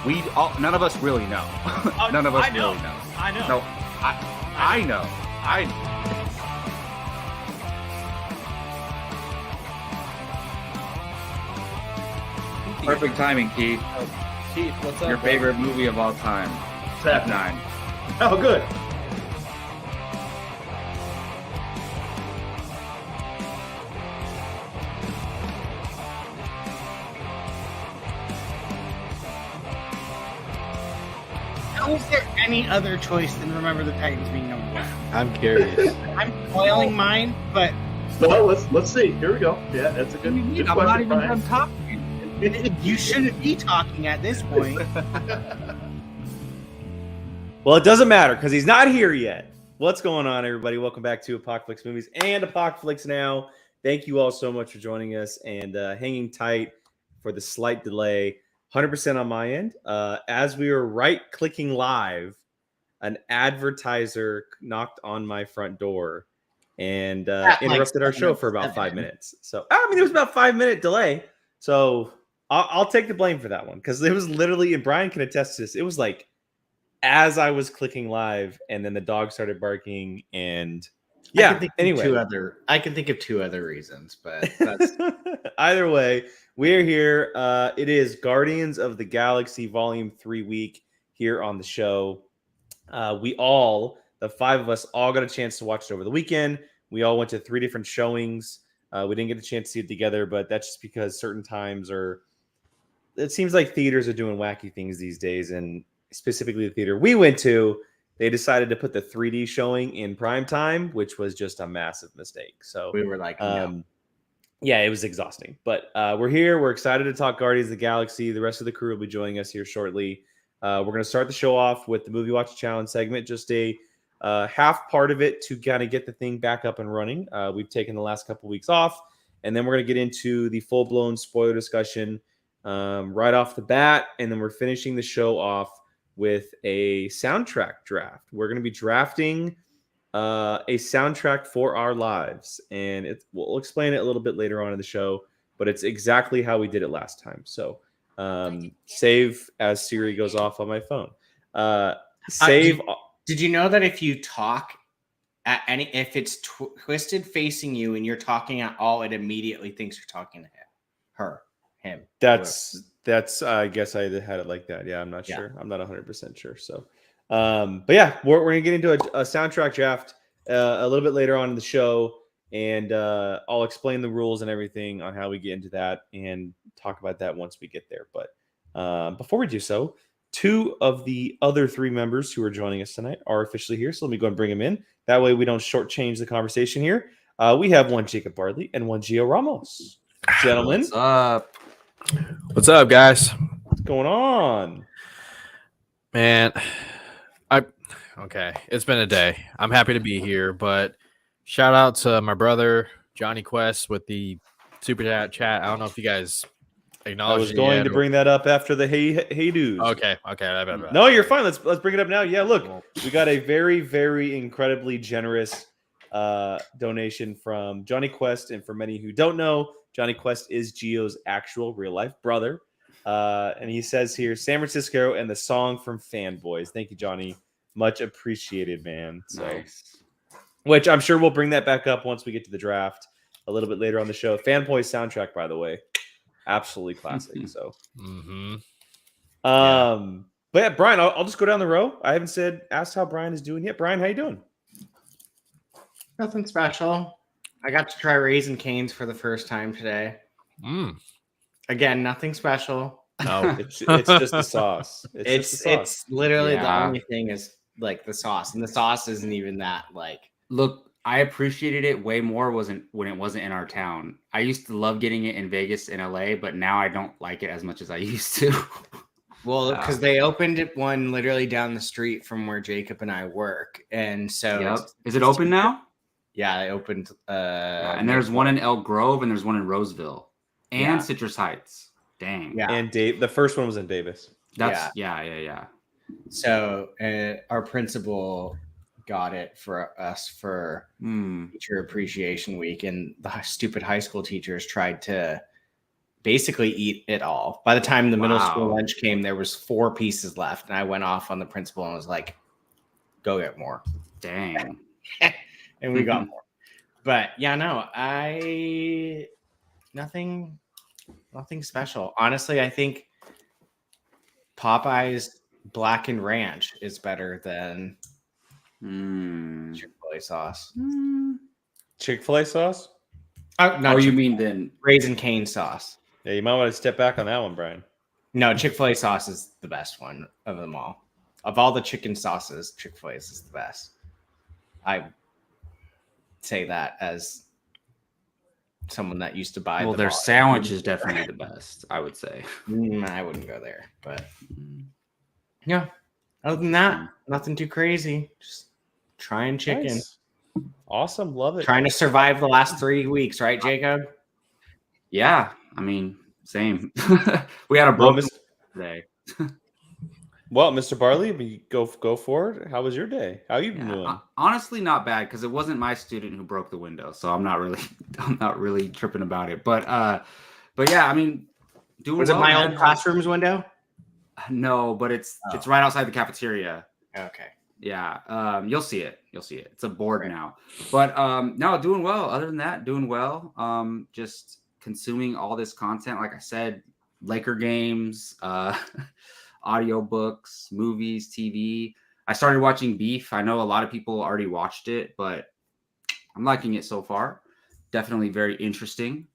None of us really know. None of us really know. I know. No, I know. Perfect timing, Keith. Keith, what's up? Your favorite movie of all time. Step 9. Oh, good. How is there any other choice than Remember the Titans being number one? I'm curious. I'm spoiling mine, but Well, let's see. Here we go. Yeah, that's a good I'm question, not even Brian. done talking. you shouldn't be talking at this point. Well, it doesn't matter because he's not here yet. What's going on, everybody? Welcome back to Apocaflix Movies and Apocaflix Now. Thank you all so much for joining us and hanging tight for the slight delay. 100% on my end. As we were right-clicking live, an advertiser knocked on my front door and interrupted our show for about 5 minutes. So, I mean, it was about a 5-minute delay. So I'll take the blame for that one because it was literally, and Brian can attest to this, it was like as I was clicking live and then the dog started barking and yeah, I can think of two other reasons, but that's either way, we're here. It is Guardians of the Galaxy Volume 3 week here on the show. The 5 of us, all got a chance to watch it over the weekend. We all went to 3 different showings. We didn't get a chance to see it together, but that's just because certain times it seems like theaters are doing wacky things these days, and specifically the theater we went to, they decided to put the 3D showing in prime time, which was just a massive mistake. So we were like, no. Yeah, it was exhausting. But we're here. We're excited to talk Guardians of the Galaxy. The rest of the crew will be joining us here shortly. We're going to start the show off with the Movie Watch Challenge segment, just a half part of it to kind of get the thing back up and running. We've taken the last couple weeks off, and then we're going to get into the full-blown spoiler discussion right off the bat, and then we're finishing the show off with a soundtrack draft. We're going to be drafting a soundtrack for our lives, and we'll explain it a little bit later on in the show, but it's exactly how we did it last time. So save as Siri goes off on my phone. Did you know that if you talk at if it's twisted facing you and you're talking at all, it immediately thinks you're talking to him. That's I guess I had it like that. Yeah, I'm not sure. I'm not 100% sure. So, but yeah, we're gonna get into a soundtrack draft a little bit later on in the show, and I'll explain the rules and everything on how we get into that and talk about that once we get there. But before we do so, 2 of the other 3 members who are joining us tonight are officially here. So let me go and bring them in. That way we don't shortchange the conversation here. We have one Jacob Bartley and one Gio Ramos. Gentlemen. What's up? What's up, guys? What's going on? Man, okay. It's been a day. I'm happy to be here, but shout out to my brother, Johnny Quest, with the super chat. I don't know if you guys acknowledge I was going to bring that up after the hey dudes. Okay. No, you're fine. Let's bring it up now. Yeah, look, we got a very, very incredibly generous donation from Johnny Quest, and for many who don't know, Johnny Quest is Gio's actual real life brother. And he says here, San Francisco and the song from Fanboys. Thank you, Johnny. Much appreciated, man. So, Nice. Which I'm sure we'll bring that back up once we get to the draft a little bit later on the show. Fanboys soundtrack, by the way, absolutely classic. So, but yeah, Brian, I'll just go down the row. I haven't asked how Brian is doing yet. Brian, how you doing? Nothing special. I got to try Raisin Canes for the first time today. Again, nothing special. No, it's just the sauce. It's literally the only thing is like the sauce, and the sauce isn't even that like. Look, I appreciated it way more when it wasn't in our town. I used to love getting it in Vegas and LA, but now I don't like it as much as I used to. Well, because they opened one literally down the street from where Jacob and I work, and so Is it open now? Yeah, they opened. And there's one in Elk Grove, and there's one in Roseville, and Citrus Heights. Dang. Yeah. And the first one was in Davis. That's yeah. So our principal got it for us for Teacher Appreciation Week, and the stupid high school teachers tried to basically eat it all. By the time the middle school Wow. lunch came, there was 4 pieces left, and I went off on the principal and was like, "Go get more," Dang. and we got more. But yeah, no, nothing special. Honestly, I think Popeye's Blackened Ranch is better than Chick-fil-A sauce. Chick-fil-A sauce? Not Oh, you Chick- mean then? Raisin Cane sauce. Yeah, you might want to step back on that one, Brian. No, Chick-fil-A sauce is the best one of them all. Of all the chicken sauces, Chick-fil-A's is the best. I say that as someone that used to buy. Well, them their all. sandwich is definitely the best, I would say. I wouldn't go there, but yeah. Other than that, nothing too crazy. Just trying chicken. Nice. Awesome. Love it. Trying to survive the last 3 weeks, right, Jacob? Yeah, I mean, same. We had a Well, broken today. Well, Mr. Barley, go for it. How was your day? How you been doing? Honestly, not bad because it wasn't my student who broke the window, so I'm not really tripping about it. But yeah, I mean, doing Was well, it my man. old classroom's window? No, but it's right outside the cafeteria. Okay. Yeah, you'll see it. It's a board now. But no, doing well. Other than that, doing well. Just consuming all this content. Like I said, Laker games, audiobooks, movies, TV. I started watching Beef. I know a lot of people already watched it, but I'm liking it so far. Definitely very interesting.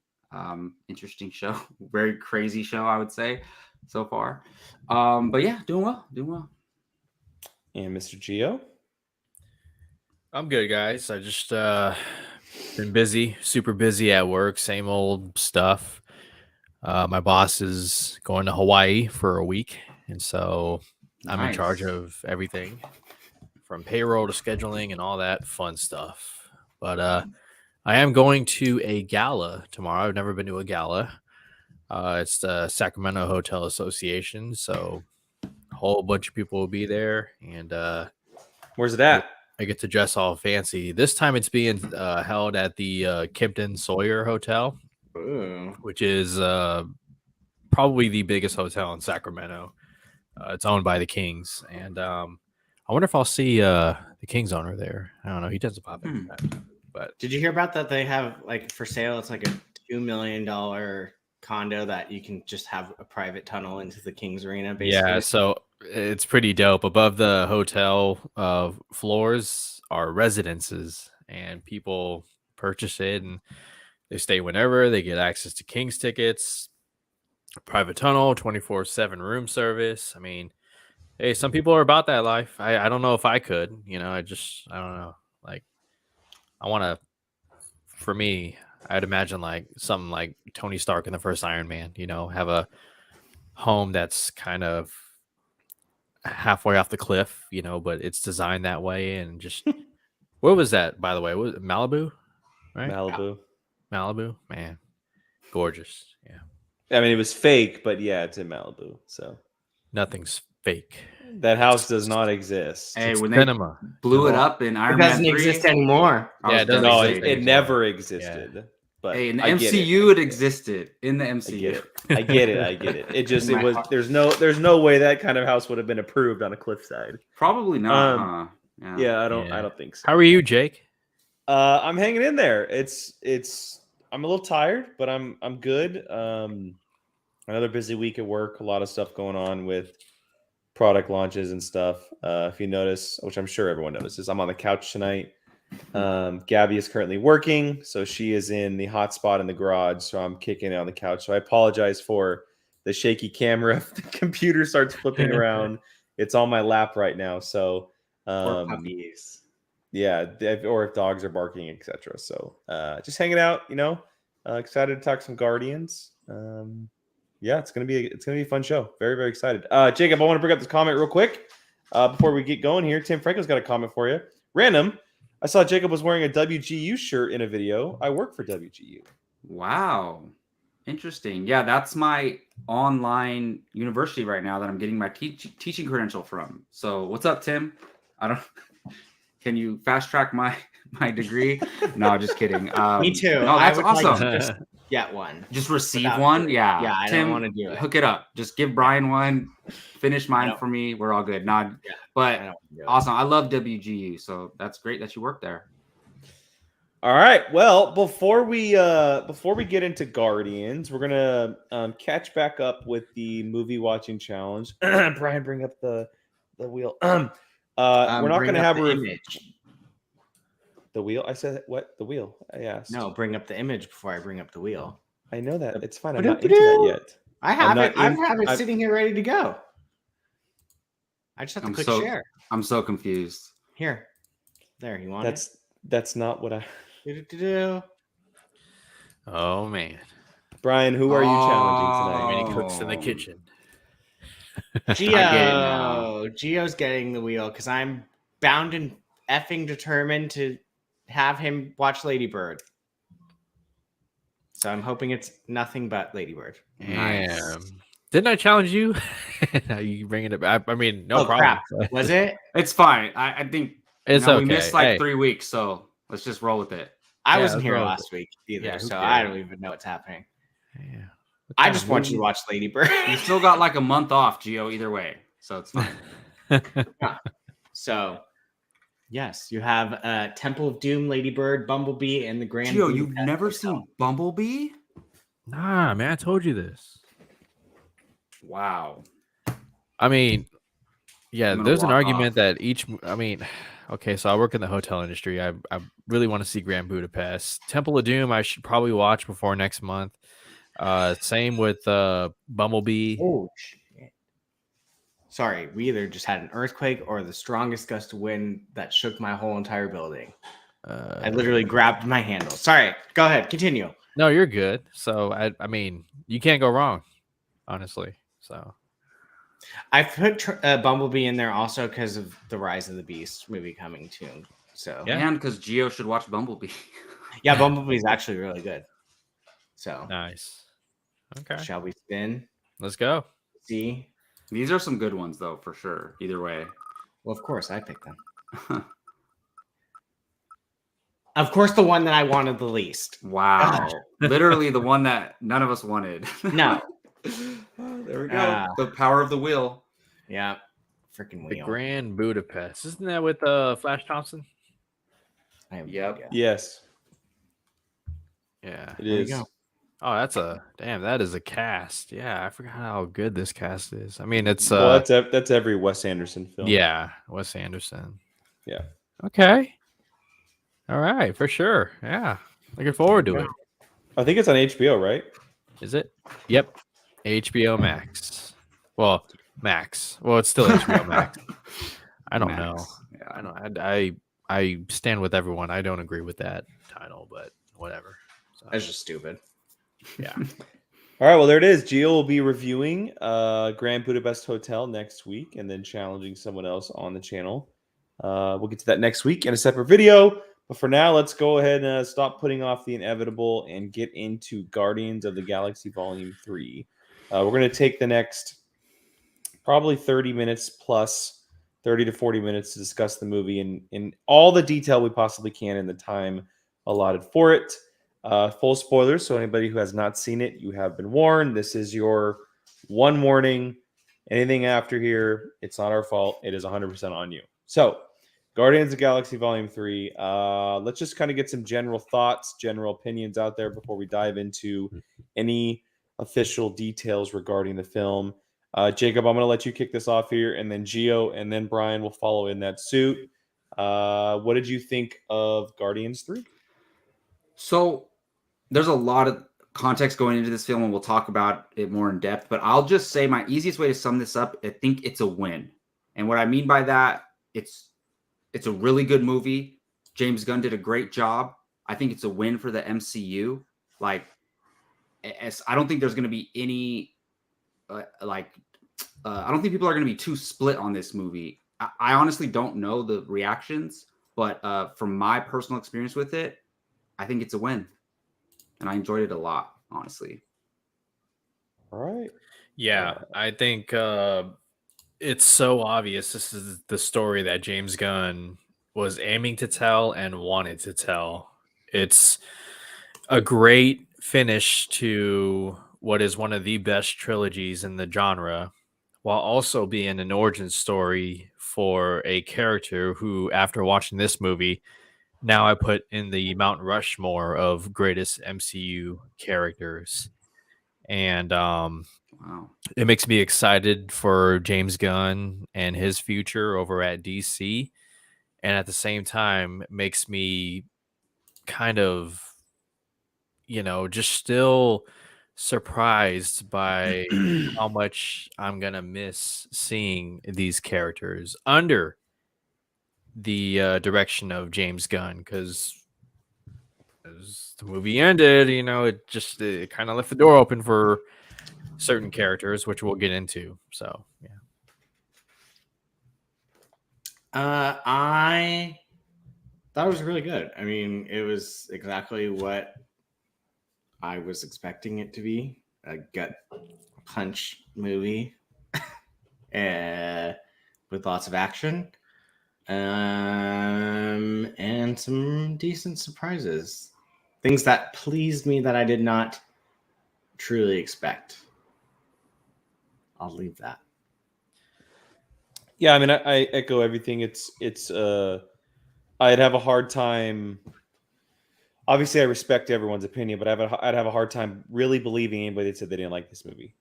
Interesting show. Very crazy show, I would say, so far. But yeah, doing well. And Mr. Gio? I'm good, guys. I just been busy, super busy at work. Same old stuff. My boss is going to Hawaii for a week, and so I'm in charge Nice. of everything from payroll to scheduling and all that fun stuff. But I am going to a gala tomorrow. I've never been to a gala. It's the Sacramento Hotel Association, so a whole bunch of people will be there, and Where's it at? I get to dress all fancy. This time it's being held at the Kimpton Sawyer Hotel, Ooh. which is probably the biggest hotel in Sacramento. It's owned by the Kings, and I wonder if I'll see the Kings owner there. I don't know. He doesn't pop in. But Did you hear about that? They have like for sale. It's like a $2 million condo that you can just have a private tunnel into the Kings Arena. Basically. yeah, so it's pretty dope. Above the hotel floors are residences, and people purchase it, and they stay whenever. They get access to Kings tickets, private tunnel, 24/7 room service. I mean, hey, some people are about that life. I don't know if I could. I don't know. Like, I want to. For me, I'd imagine like something like Tony Stark in the first Iron Man. Have a home that's kind of halfway off the cliff, but it's designed that way. And just where was that, by the way? Was it Malibu? Right? Malibu, man, gorgeous. Yeah, I mean, it was fake, but yeah, it's in Malibu. So nothing's fake. that house does not exist. Hey, It's when cinema. they blew it up in It Iron Man doesn't 3, exist anymore. I Yeah, was it doesn't No, devastated. it never existed. But Hey, in the I get MCU, it existed. In the I MCU. get it. I get it. It just it was. There's no way that kind of house would have been approved on a cliffside. Probably not. Huh? Yeah, I don't Yeah. think so. How are you, Jake? I'm hanging in there. I'm a little tired, but I'm good. Another busy week at work. A lot of stuff going on with product launches and stuff. If you notice, which I'm sure everyone notices, I'm on the couch tonight. Gabby is currently working, so she is in the hot spot in the garage. So I'm kicking it on the couch. So I apologize for the shaky camera. If the computer starts flipping around, it's on my lap right now. So Or puppies. yeah, or if dogs are barking, etc. So just hanging out, excited to talk some Guardians. Yeah, it's gonna be a fun show. Very, very excited. Jacob, I want to bring up this comment real quick before we get going here. Tim Franco's got a comment for you. Random. I saw Jacob was wearing a WGU shirt in a video. I work for WGU. Wow. Interesting. Yeah, that's my online university right now that I'm getting my teaching credential from. So what's up, Tim? Can you fast track my degree? No, just kidding. Me too. No, that's I would awesome. like to just get one. Just receive Without one. doing it. Yeah. Yeah, I Tim, don't want to do it. hook it up. Just give Brian one. Finish mine don't- for me. We're all good. Not, Yeah, I but don't wanna do it. awesome. I love WGU. So that's great that you work there. All right. Well, before we get into Guardians, we're gonna catch back up with the movie watching challenge. Brian, bring up the wheel. We're not Bring gonna up have the a image. the wheel. I said what? The wheel. I asked. No, bring up the image before I bring up the wheel. I know that. It's fine. I'm not into that yet. I have not it. I in- have it I'm- sitting here ready to go. I just have to I'm click so- share. I'm so confused. Here. There, you want it? That's not what I. Do-do-do-do. Oh man, Brian, who are you challenging how tonight? many cooks in the Oh. kitchen? get it now. Gio's getting the wheel because I'm bound and effing determined to have him watch Ladybird. So I'm hoping it's nothing but Ladybird. Nice. Didn't I challenge you? Now you bring it up. I mean, no Oh, problem. crap. Was it? It's fine. I think It's we okay. missed like Hey, 3 weeks, so let's just roll with it. I Yeah, wasn't let's here roll with last week either, Yeah, who so cares? I don't even know what's happening. yeah. What I kind just of want you to movie- watch Ladybird. You still got like a month off, Gio, either way. So it's fine. So, yes, you have Temple of Doom, Ladybird, Bumblebee, and the Grand. Gio, you've Budapest never Hotel. seen Bumblebee? Nah, man, I told you this. Wow. I mean, yeah, I'm gonna there's an walk argument off. that each. I mean, okay, so I work in the hotel industry. I really want to see Grand Budapest. Temple of Doom, I should probably watch before next month. Same with Bumblebee. Oh shit! Sorry, we either just had an earthquake or the strongest gust of wind that shook my whole entire building. I literally grabbed my handle. Sorry, go ahead, continue. No, you're good. So I mean, you can't go wrong, honestly. So I put Bumblebee in there also because of the Rise of the Beast movie coming too. So Yeah. And because Gio should watch Bumblebee. yeah, Bumblebee is actually really good. So nice. Okay, shall we spin? let's go. See? These are some good ones, though, for sure. Either way. Well, of course I picked them. Of course, the one that I wanted the least. Wow. Literally the one that none of us wanted. No. There we go. Ah. The power of the wheel. Yeah. Freaking The wheel. Grand Budapest. Isn't that with Flash Thompson? I have no Yep. idea. Yes, Yeah. it There you is. go. Oh, that is a cast. Yeah, I forgot how good this cast is. I mean, it's Well, that's every Wes Anderson film. yeah, Wes Anderson. Yeah. Okay. All right, for sure. Yeah. Looking forward to it. I think it's on HBO, right? Is it? Yep. HBO Max. Well, Max. Well, it's still HBO Max. I don't know. Max. Yeah. I don't. I stand with everyone. I don't agree with that title, but whatever. So, That's just stupid. yeah. All right, well, there it is. Gio will be reviewing Grand Budapest Hotel next week and then challenging someone else on the channel. We'll get to that next week in a separate video. But for now, let's go ahead and stop putting off the inevitable and get into Guardians of the Galaxy Volume 3. We're going to take the next probably 30 minutes plus 30 to 40 minutes to discuss the movie in all the detail we possibly can in the time allotted for it. Full spoilers, so anybody who has not seen it, you have been warned. This is your one warning. Anything after here, it's not our fault. It is 100% on you. So, Guardians of the Galaxy Volume 3. Let's just kind of get some general thoughts, general opinions out there before we dive into any official details regarding the film. Jacob, I'm going to let you kick this off here, and then Gio, and then Brian will follow in that suit. What did you think of Guardians 3? So there's a lot of context going into this film, and we'll talk about it more in depth. But I'll just say my easiest way to sum this up, I think it's a win. And what I mean by that, it's a really good movie. James Gunn did a great job. I think it's a win for the MCU. Like, I don't think there's going to be any, I don't think people are going to be too split on this movie. I honestly don't know the reactions, but from my personal experience with it, I think it's a win. And I enjoyed it a lot, honestly. All right. Yeah, I think it's so obvious. This is the story that James Gunn was aiming to tell and wanted to tell. It's a great finish to what is one of the best trilogies in the genre, while also being an origin story for a character who, after watching this movie, now I put in the Mount Rushmore of greatest MCU characters. And Wow. it makes me excited for James Gunn and his future over at DC. And at the same time, makes me kind of, just still surprised by how much I'm going to miss seeing these characters under the direction of James Gunn. Because as the movie ended, it kind of left the door open for certain characters, which we'll get into. So, yeah. I thought it was really good. I mean, it was exactly what I was expecting it to be, a gut punch movie with lots of action and some decent surprises. Things that pleased me that I did not truly expect. I'll leave that. Yeah, I mean, I echo everything. I'd have a hard time. Obviously, I respect everyone's opinion, but I'd have a hard time really believing anybody that said they didn't like this movie.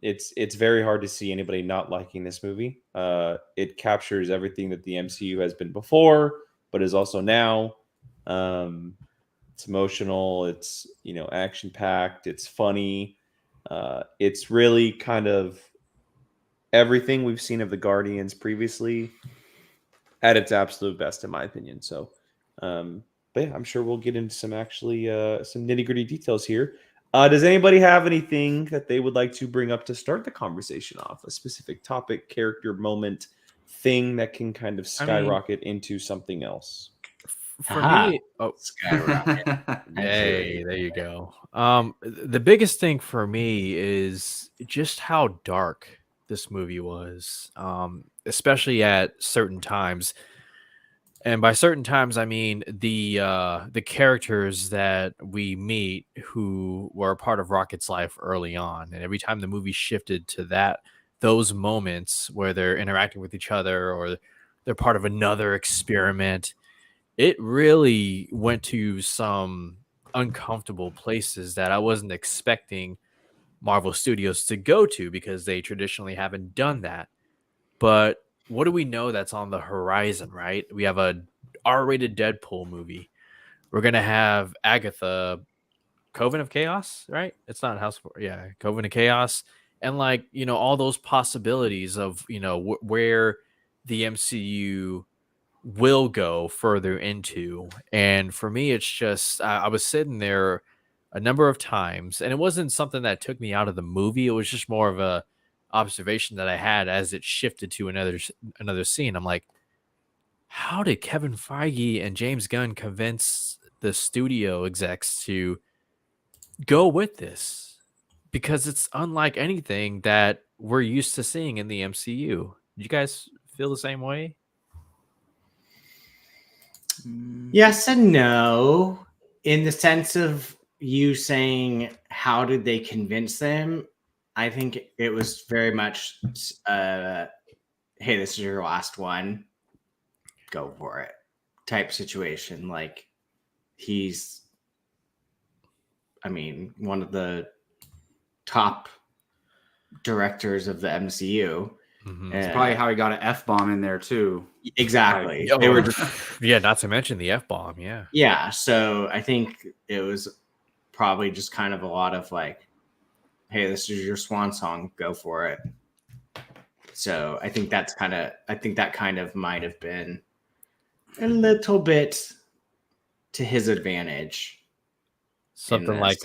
It's very hard to see anybody not liking this movie. It captures everything that the MCU has been before, but is also now. It's emotional. It's action packed. It's funny. It's really kind of everything we've seen of the Guardians previously at its absolute best, in my opinion. So, but yeah, I'm sure we'll get into some nitty gritty details here. Does anybody have anything that they would like to bring up to start the conversation off? A specific topic, character, moment, thing that can kind of skyrocket into something else? For me, Skyrocket. hey, there you go. The biggest thing for me is just how dark this movie was, especially at certain times. And by certain times, I mean the characters that we meet who were a part of Rocket's life early on, and every time the movie shifted to those moments where they're interacting with each other or they're part of another experiment, it really went to some uncomfortable places that I wasn't expecting Marvel Studios to go to because they traditionally haven't done that. But what do we know that's on the horizon, right? We have a R-rated Deadpool movie. We're going to have Agatha, Coven of Chaos, right? It's not House of, yeah, Coven of Chaos. And all those possibilities of, where the MCU will go further into. And for me, it's just I was sitting there a number of times, and it wasn't something that took me out of the movie. It was just more of a observation that I had as it shifted to another scene. I'm like, how did Kevin Feige and James Gunn convince the studio execs to go with this? Because it's unlike anything that we're used to seeing in the MCU. You guys feel the same way? Yes and no, in the sense of you saying, how did they convince them? I think it was very much, hey, this is your last one. Go for it type situation. Like, he's, one of the top directors of the MCU. Mm-hmm. It's probably how he got an F-bomb in there too. Exactly. They They were yeah, not to mention the F-bomb. Yeah. Yeah. So I think it was probably just kind of a lot of like, hey, this is your swan song. Go for it. So I think that kind of might have been a little bit to his advantage. Something like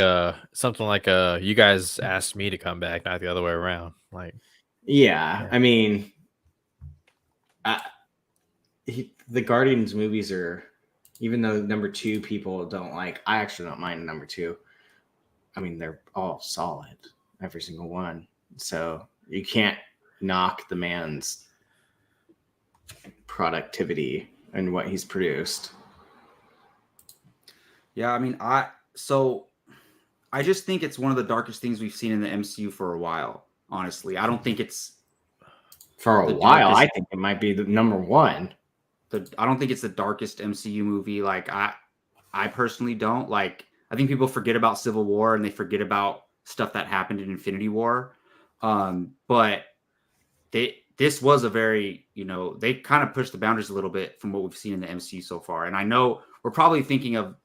you guys asked me to come back, not the other way around. Yeah. I mean, the Guardians movies are, even though number 2 people don't like, I actually don't mind number 2. I mean, they're all solid, every single one. So you can't knock the man's productivity and what he's produced. Yeah, I mean, I just think it's one of the darkest things we've seen in the MCU for a while. Honestly, I don't think it's For a the while, I darkest- think it might be the number one. I don't think it's the darkest MCU movie. Like I personally don't. Like I think people forget about Civil War and they forget about stuff that happened in Infinity War. But this was a very, they kind of pushed the boundaries a little bit from what we've seen in the MCU so far. And I know we're probably thinking of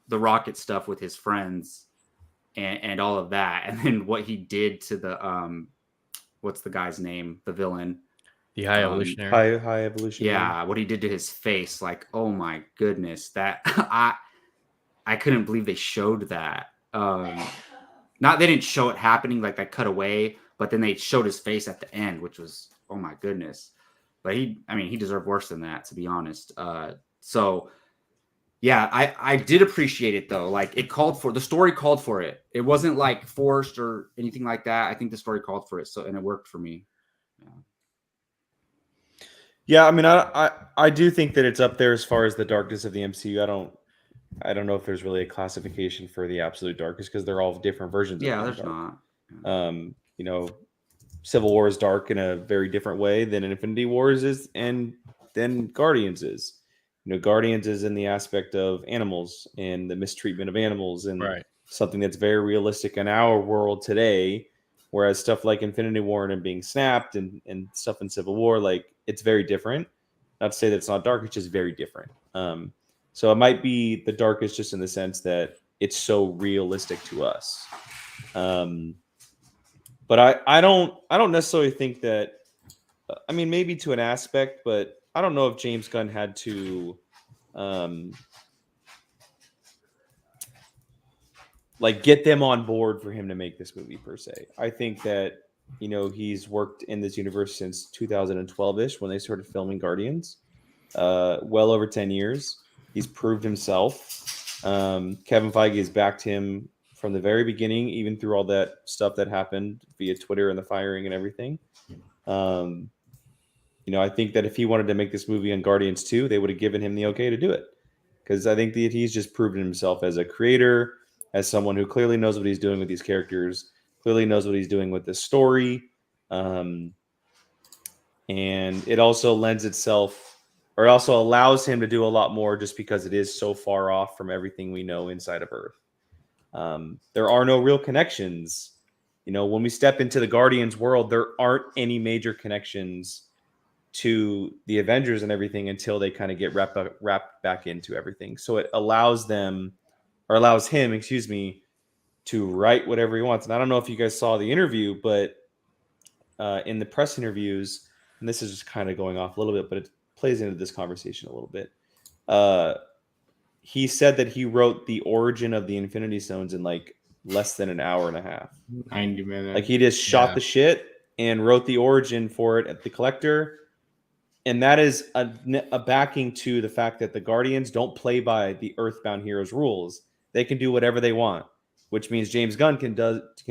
the Rocket stuff with his friends and all of that, and then what he did to the what's the guy's name, the villain, The High Evolutionary. High evolution. yeah, what he did to his face, like, oh my goodness, that I couldn't believe they showed that. Not they didn't show it happening, like they cut away, but then they showed his face at the end, which was, oh my goodness. But he deserved worse than that, to be honest. So yeah, I did appreciate it though. Like the story called for it. It wasn't like forced or anything like that. I think the story called for it. So, and it worked for me. Yeah, I mean, I do think that it's up there as far as the darkness of the MCU. I don't know if there's really a classification for the absolute darkest because they're all different versions. Yeah, of there's dark. not. Civil War is dark in a very different way than Infinity Wars is, and then Guardians is. Guardians is in the aspect of animals and the mistreatment of animals and something that's very realistic in our world today. Whereas stuff like Infinity War and being snapped and stuff in Civil War, like it's very different. Not to say that it's not dark, it's just very different. So it might be the darkest just in the sense that it's so realistic to us. But I don't necessarily think that. I mean, maybe to an aspect, but I don't know if James Gunn had to, get them on board for him to make this movie per se. I think that he's worked in this universe since 2012ish when they started filming Guardians, well over 10 years. He's proved himself. Kevin Feige has backed him from the very beginning, even through all that stuff that happened via Twitter and the firing and everything. I think that if he wanted to make this movie on Guardians 2, they would have given him the okay to do it. Because I think that he's just proven himself as a creator, as someone who clearly knows what he's doing with these characters, clearly knows what he's doing with this story. And it also lends itself, or it also allows him to do a lot more just because it is so far off from everything we know inside of Earth. There are no real connections. When we step into the Guardians world, there aren't any major connections to the Avengers and everything until they kind of get wrapped back into everything. So it allows him, to write whatever he wants. And I don't know if you guys saw the interview, but in the press interviews, and this is just kind of going off a little bit, but it plays into this conversation a little bit. He said that he wrote the origin of the Infinity Stones in like less than an hour and a half. 90 minutes. Like he just shot the shit and wrote the origin for it at the Collector. And that is a backing to the fact that the Guardians don't play by the Earthbound Heroes rules. They can do whatever they want, which means James Gunn can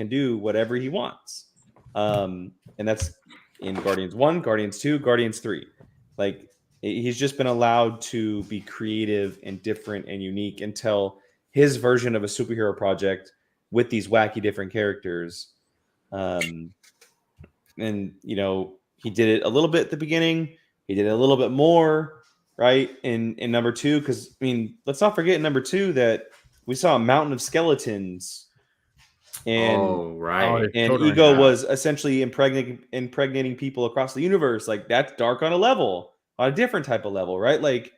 do whatever he wants. And that's in Guardians 1, Guardians 2, Guardians 3. Like he's just been allowed to be creative and different and unique until his version of a superhero project with these wacky different characters. And he did it a little bit at the beginning. He did it a little bit more, right? In number 2, because let's not forget in number 2 that we saw a mountain of skeletons, and Ego was essentially impregnating people across the universe. Like that's dark on a different type of level, right? Like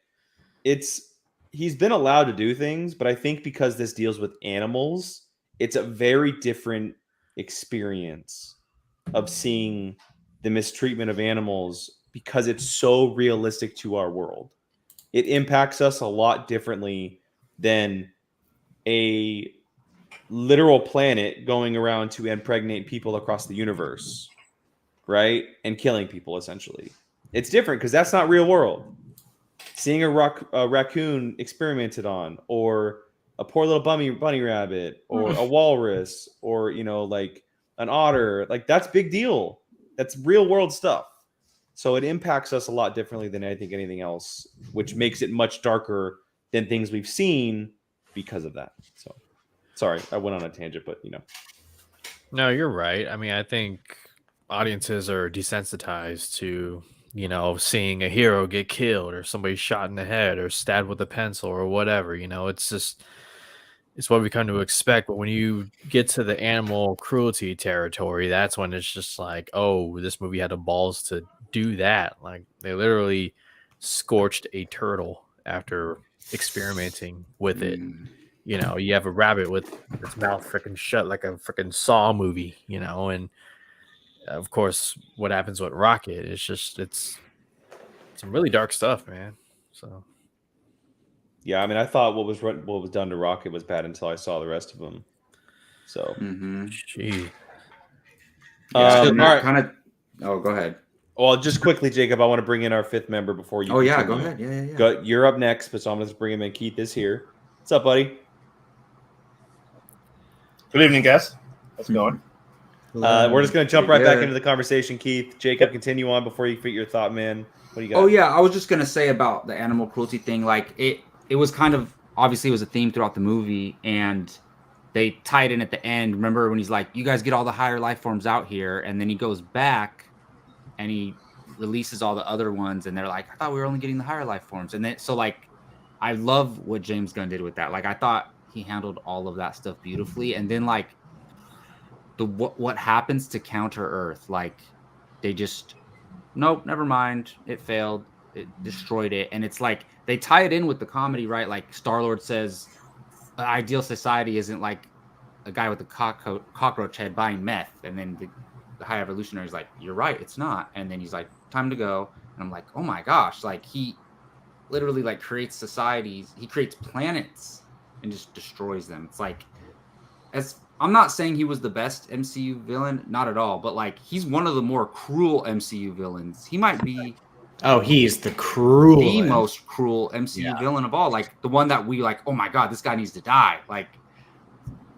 he's been allowed to do things, but I think because this deals with animals, it's a very different experience of seeing the mistreatment of animals because it's so realistic to our world. It impacts us a lot differently than a literal planet going around to impregnate people across the universe, right? And killing people, essentially. It's different because that's not real world. Seeing a raccoon experimented on, or a poor little bunny rabbit, or a walrus, or like an otter, like that's big deal. That's real world stuff. So it impacts us a lot differently than I think anything else, which makes it much darker than things we've seen because of that. So Sorry, I went on a tangent, but No, you're right. I mean, I think audiences are desensitized to, seeing a hero get killed or somebody shot in the head or stabbed with a pencil or whatever. It's just, it's what we come to expect. But when you get to the animal cruelty territory, that's when it's just like, oh, this movie had the balls to do that. Like, they literally scorched a turtle after experimenting with it. Mm. You have a rabbit with its mouth freaking shut like a freaking Saw movie, and of course, what happens with Rocket? It's some really dark stuff, man. So yeah, I mean, I thought what was done to Rocket was bad until I saw the rest of them. So, gee, Yeah, all right. kind of. Oh, go ahead. Well, just quickly, Jacob, I want to bring in our fifth member before you. Oh yeah, continue. go ahead. Yeah. You're up next, but so I'm going to bring him in. Keith is here. What's up, buddy? Good evening, guys. How's it going? We're just going to jump right Good. back into the conversation, Keith. Jacob, continue on before you fit your thought, man. What do you got? Oh yeah, I was just gonna say about the animal cruelty thing. Like it was kind of obviously it was a theme throughout the movie, and they tied in at the end. Remember when he's like, "You guys get all the higher life forms out here," and then he goes back and he releases all the other ones, and they're like, "I thought we were only getting the higher life forms." And then so like, I love what James Gunn did with that. Like I thought he handled all of that stuff beautifully, and then like what happens to Counter Earth, like they just nope, never mind, it failed, it destroyed it. And it's like they tie it in with the comedy, right? Like Star-Lord says an ideal society isn't like a guy with a cockroach head buying meth, and then the high evolutionary's like, you're right, it's not. And then he's like, time to go. And I'm like, oh my gosh, like he literally like creates societies, he creates planets and just destroys them. It's like, as I'm not saying he was the best MCU villain, not at all, but like he's one of the more cruel MCU villains. He might be he's the cruel, the most cruel MCU villain of all. Like the one that we like, oh my god, this guy needs to die. Like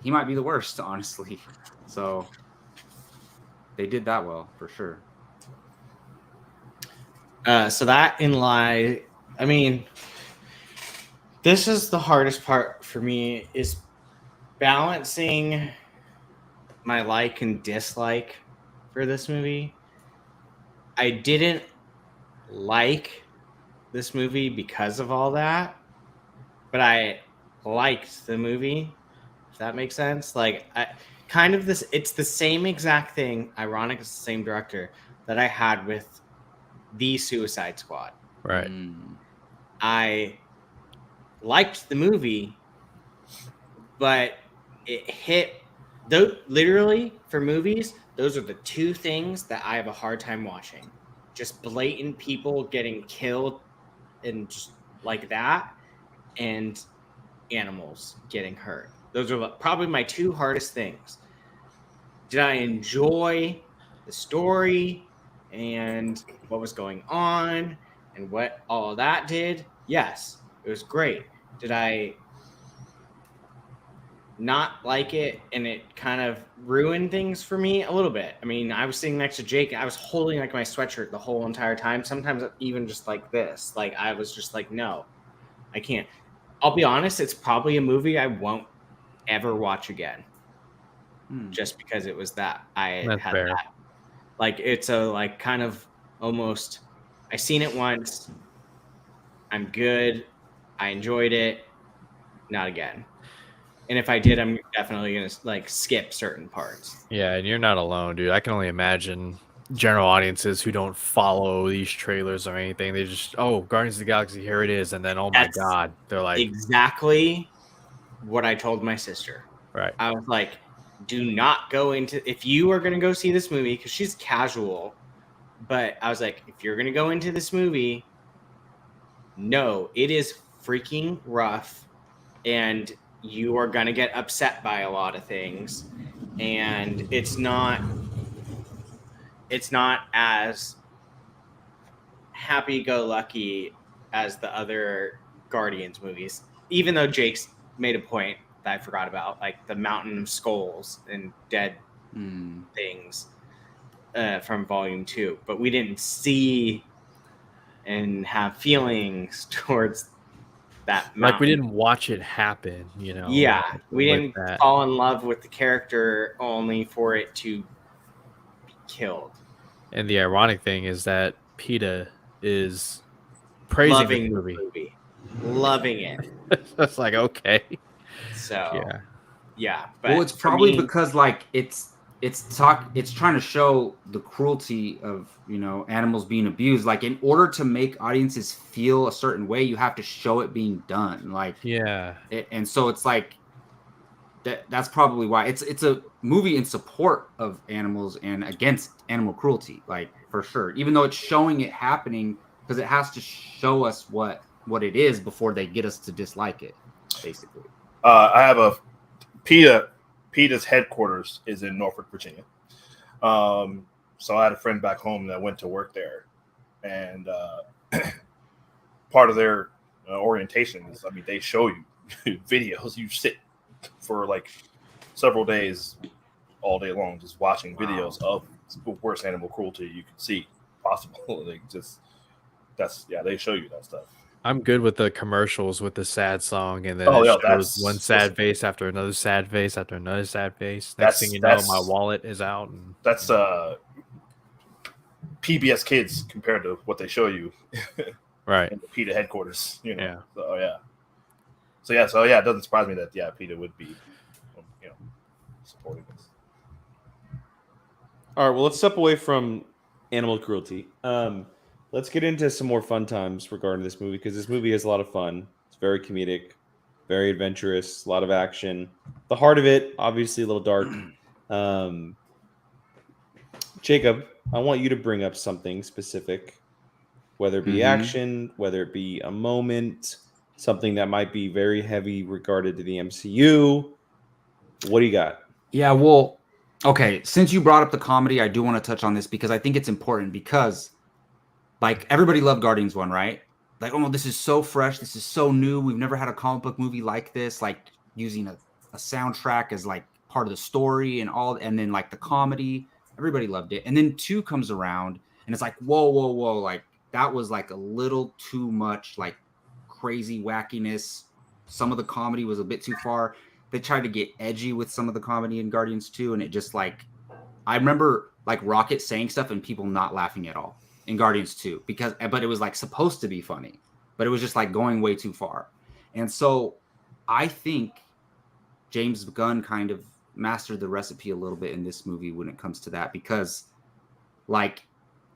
he might be the worst, honestly. So they did that well for sure. So that in lie, I mean, this is the hardest part for me is balancing my like and dislike for this movie. I didn't like this movie because of all that, but I liked the movie, if that makes sense. Like it's the same exact thing, ironic, it's the same director that I had with The Suicide Squad. right. I liked the movie, but it hit literally for movies, those are the two things that I have a hard time watching. Just blatant people getting killed and just like that, and animals getting hurt. Those are probably my two hardest things. Did I enjoy the story and what was going on and what all of that did? Yes, it was great. Did I not like it and it kind of ruined things for me a little bit? I mean, I was sitting next to Jake. I was holding like my sweatshirt the whole entire time. Sometimes even just like this. Like I was just like, no, I can't. I'll be honest, it's probably a movie I won't ever watch again. Just because it was that. That's fair. That. Like it's a like kind of almost I seen it once. I'm good. I enjoyed it. Not again. And if I did, I'm definitely going to like skip certain parts. Yeah, and you're not alone, dude. I can only imagine general audiences who don't follow these trailers or anything. They just, oh, Guardians of the Galaxy, here it is. And then, oh my God, they're like. Exactly what I told my sister. Right. I was like, do not go into, if you are going to go see this movie, because she's casual, but I was like, if you're going to go into this movie, no, it is freaking rough. And you are going to get upset by a lot of things, and it's not as happy-go-lucky as the other Guardians movies, even though Jake's made a point that I forgot about, like the mountain of skulls and dead things from Volume 2, but we didn't see and have feelings towards that Like mountain. we didn't watch it happen, you know. Yeah, we with didn't that. fall in love with the character only for it to be killed. And the ironic thing is that PETA is praising Loving the the movie. loving it. It's like, okay. So yeah, but Well, it's for probably me, because like it's trying to show the cruelty of, you know, animals being abused. Like in order to make audiences feel a certain way, you have to show it being done. Like Yeah. and so it's like that's probably why it's a movie in support of animals and against animal cruelty, like for sure. Even though it's showing it happening, because it has to show us what it is before they get us to dislike it, basically. I have a PETA's headquarters is in Norfolk, Virginia. So I had a friend back home that went to work there, and part of their orientation is, I mean, they show you videos. You sit for like several days, all day long, just watching videos of the worst animal cruelty you can see possible. Like they show you that stuff. I'm good with the commercials with the sad song, and then Oh, it yeah, shows one sad face after another sad face after another sad face. Next thing you know, my wallet is out. And That's PBS Kids compared to what they show you right. in the PETA headquarters. You know. Yeah. So yeah, it doesn't surprise me that PETA would be, you know, supporting this. All right, well, let's step away from animal cruelty. Let's get into some more fun times regarding this movie, because this movie has a lot of fun. It's very comedic, very adventurous, a lot of action. The heart of it, obviously, a little dark. Jacob, I want you to bring up something specific, whether it be action, whether it be a moment, something that might be very heavy regarded to the MCU. What do you got? Yeah, well, okay, since you brought up the comedy, I do want to touch on this because I think it's important, because like everybody loved Guardians 1, right? Like, oh, this is so fresh, this is so new. We've never had a comic book movie like this, like using a soundtrack as like part of the story and all, and then like the comedy. Everybody loved it. And then 2 comes around and it's like, whoa, like that was like a little too much, like crazy wackiness. Some of the comedy was a bit too far. They tried to get edgy with some of the comedy in Guardians 2, and it just like, I remember like Rocket saying stuff and people not laughing at all in Guardians 2, but it was like supposed to be funny, but it was just like going way too far. And so I think James Gunn kind of mastered the recipe a little bit in this movie when it comes to that, because like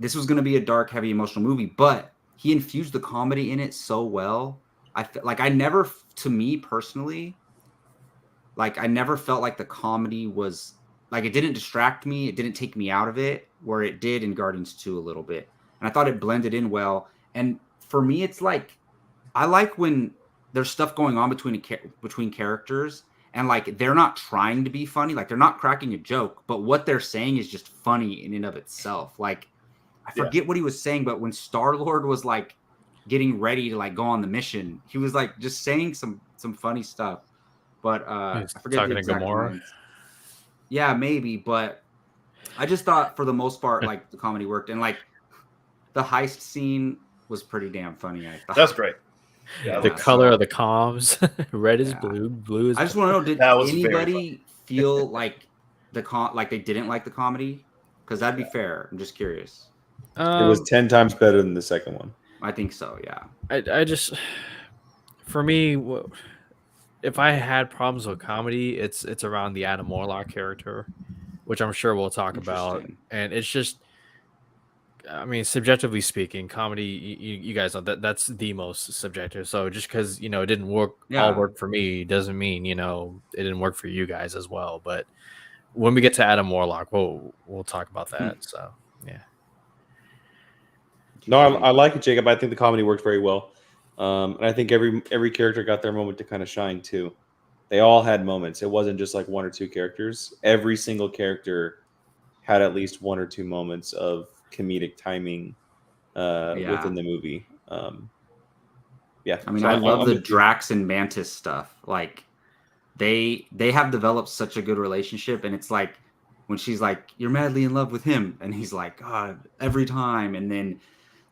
this was going to be a dark, heavy, emotional movie, but he infused the comedy in it so well. I felt like to me personally, like I never felt like the comedy was like, it didn't distract me. It didn't take me out of it, where it did in Guardians 2 a little bit. And I thought it blended in well. And for me, it's like, I like when there's stuff going on between characters, and like they're not trying to be funny, like they're not cracking a joke, but what they're saying is just funny in and of itself. Like I forget what he was saying, but when Star-Lord was like getting ready to like go on the mission, he was like just saying some funny stuff. But I forget talking the to exact Gamora. lines. Yeah, maybe, but I just thought for the most part, like the comedy worked, and like the heist scene was pretty damn funny. I thought That's great. Yeah, The color of the comms, red is blue, blue is. I just want to know, did That was very anybody feel like like they didn't like the comedy? Because that'd be fair. I'm just curious. It was 10 times better than the second one. I think so. Yeah. I just, for me, if I had problems with comedy, it's around the Adam Warlock character, which I'm sure we'll talk about. Interesting. And it's just, I mean, subjectively speaking, comedy, you guys know that's the most subjective. So just because, you know, it didn't all work for me doesn't mean, you know, it didn't work for you guys as well. But when we get to Adam Warlock, we'll talk about that. So yeah. No, I like it, Jacob. I think the comedy worked very well. And I think every character got their moment to kind of shine too. They all had moments. It wasn't just like 1 or 2 characters. Every single character had at least 1 or 2 moments of comedic timing within the movie. Yeah. I mean, So I love the with you. Drax and Mantis stuff. Like they have developed such a good relationship, and it's like when she's like, "You're madly in love with him," and he's like, "God, every time," and then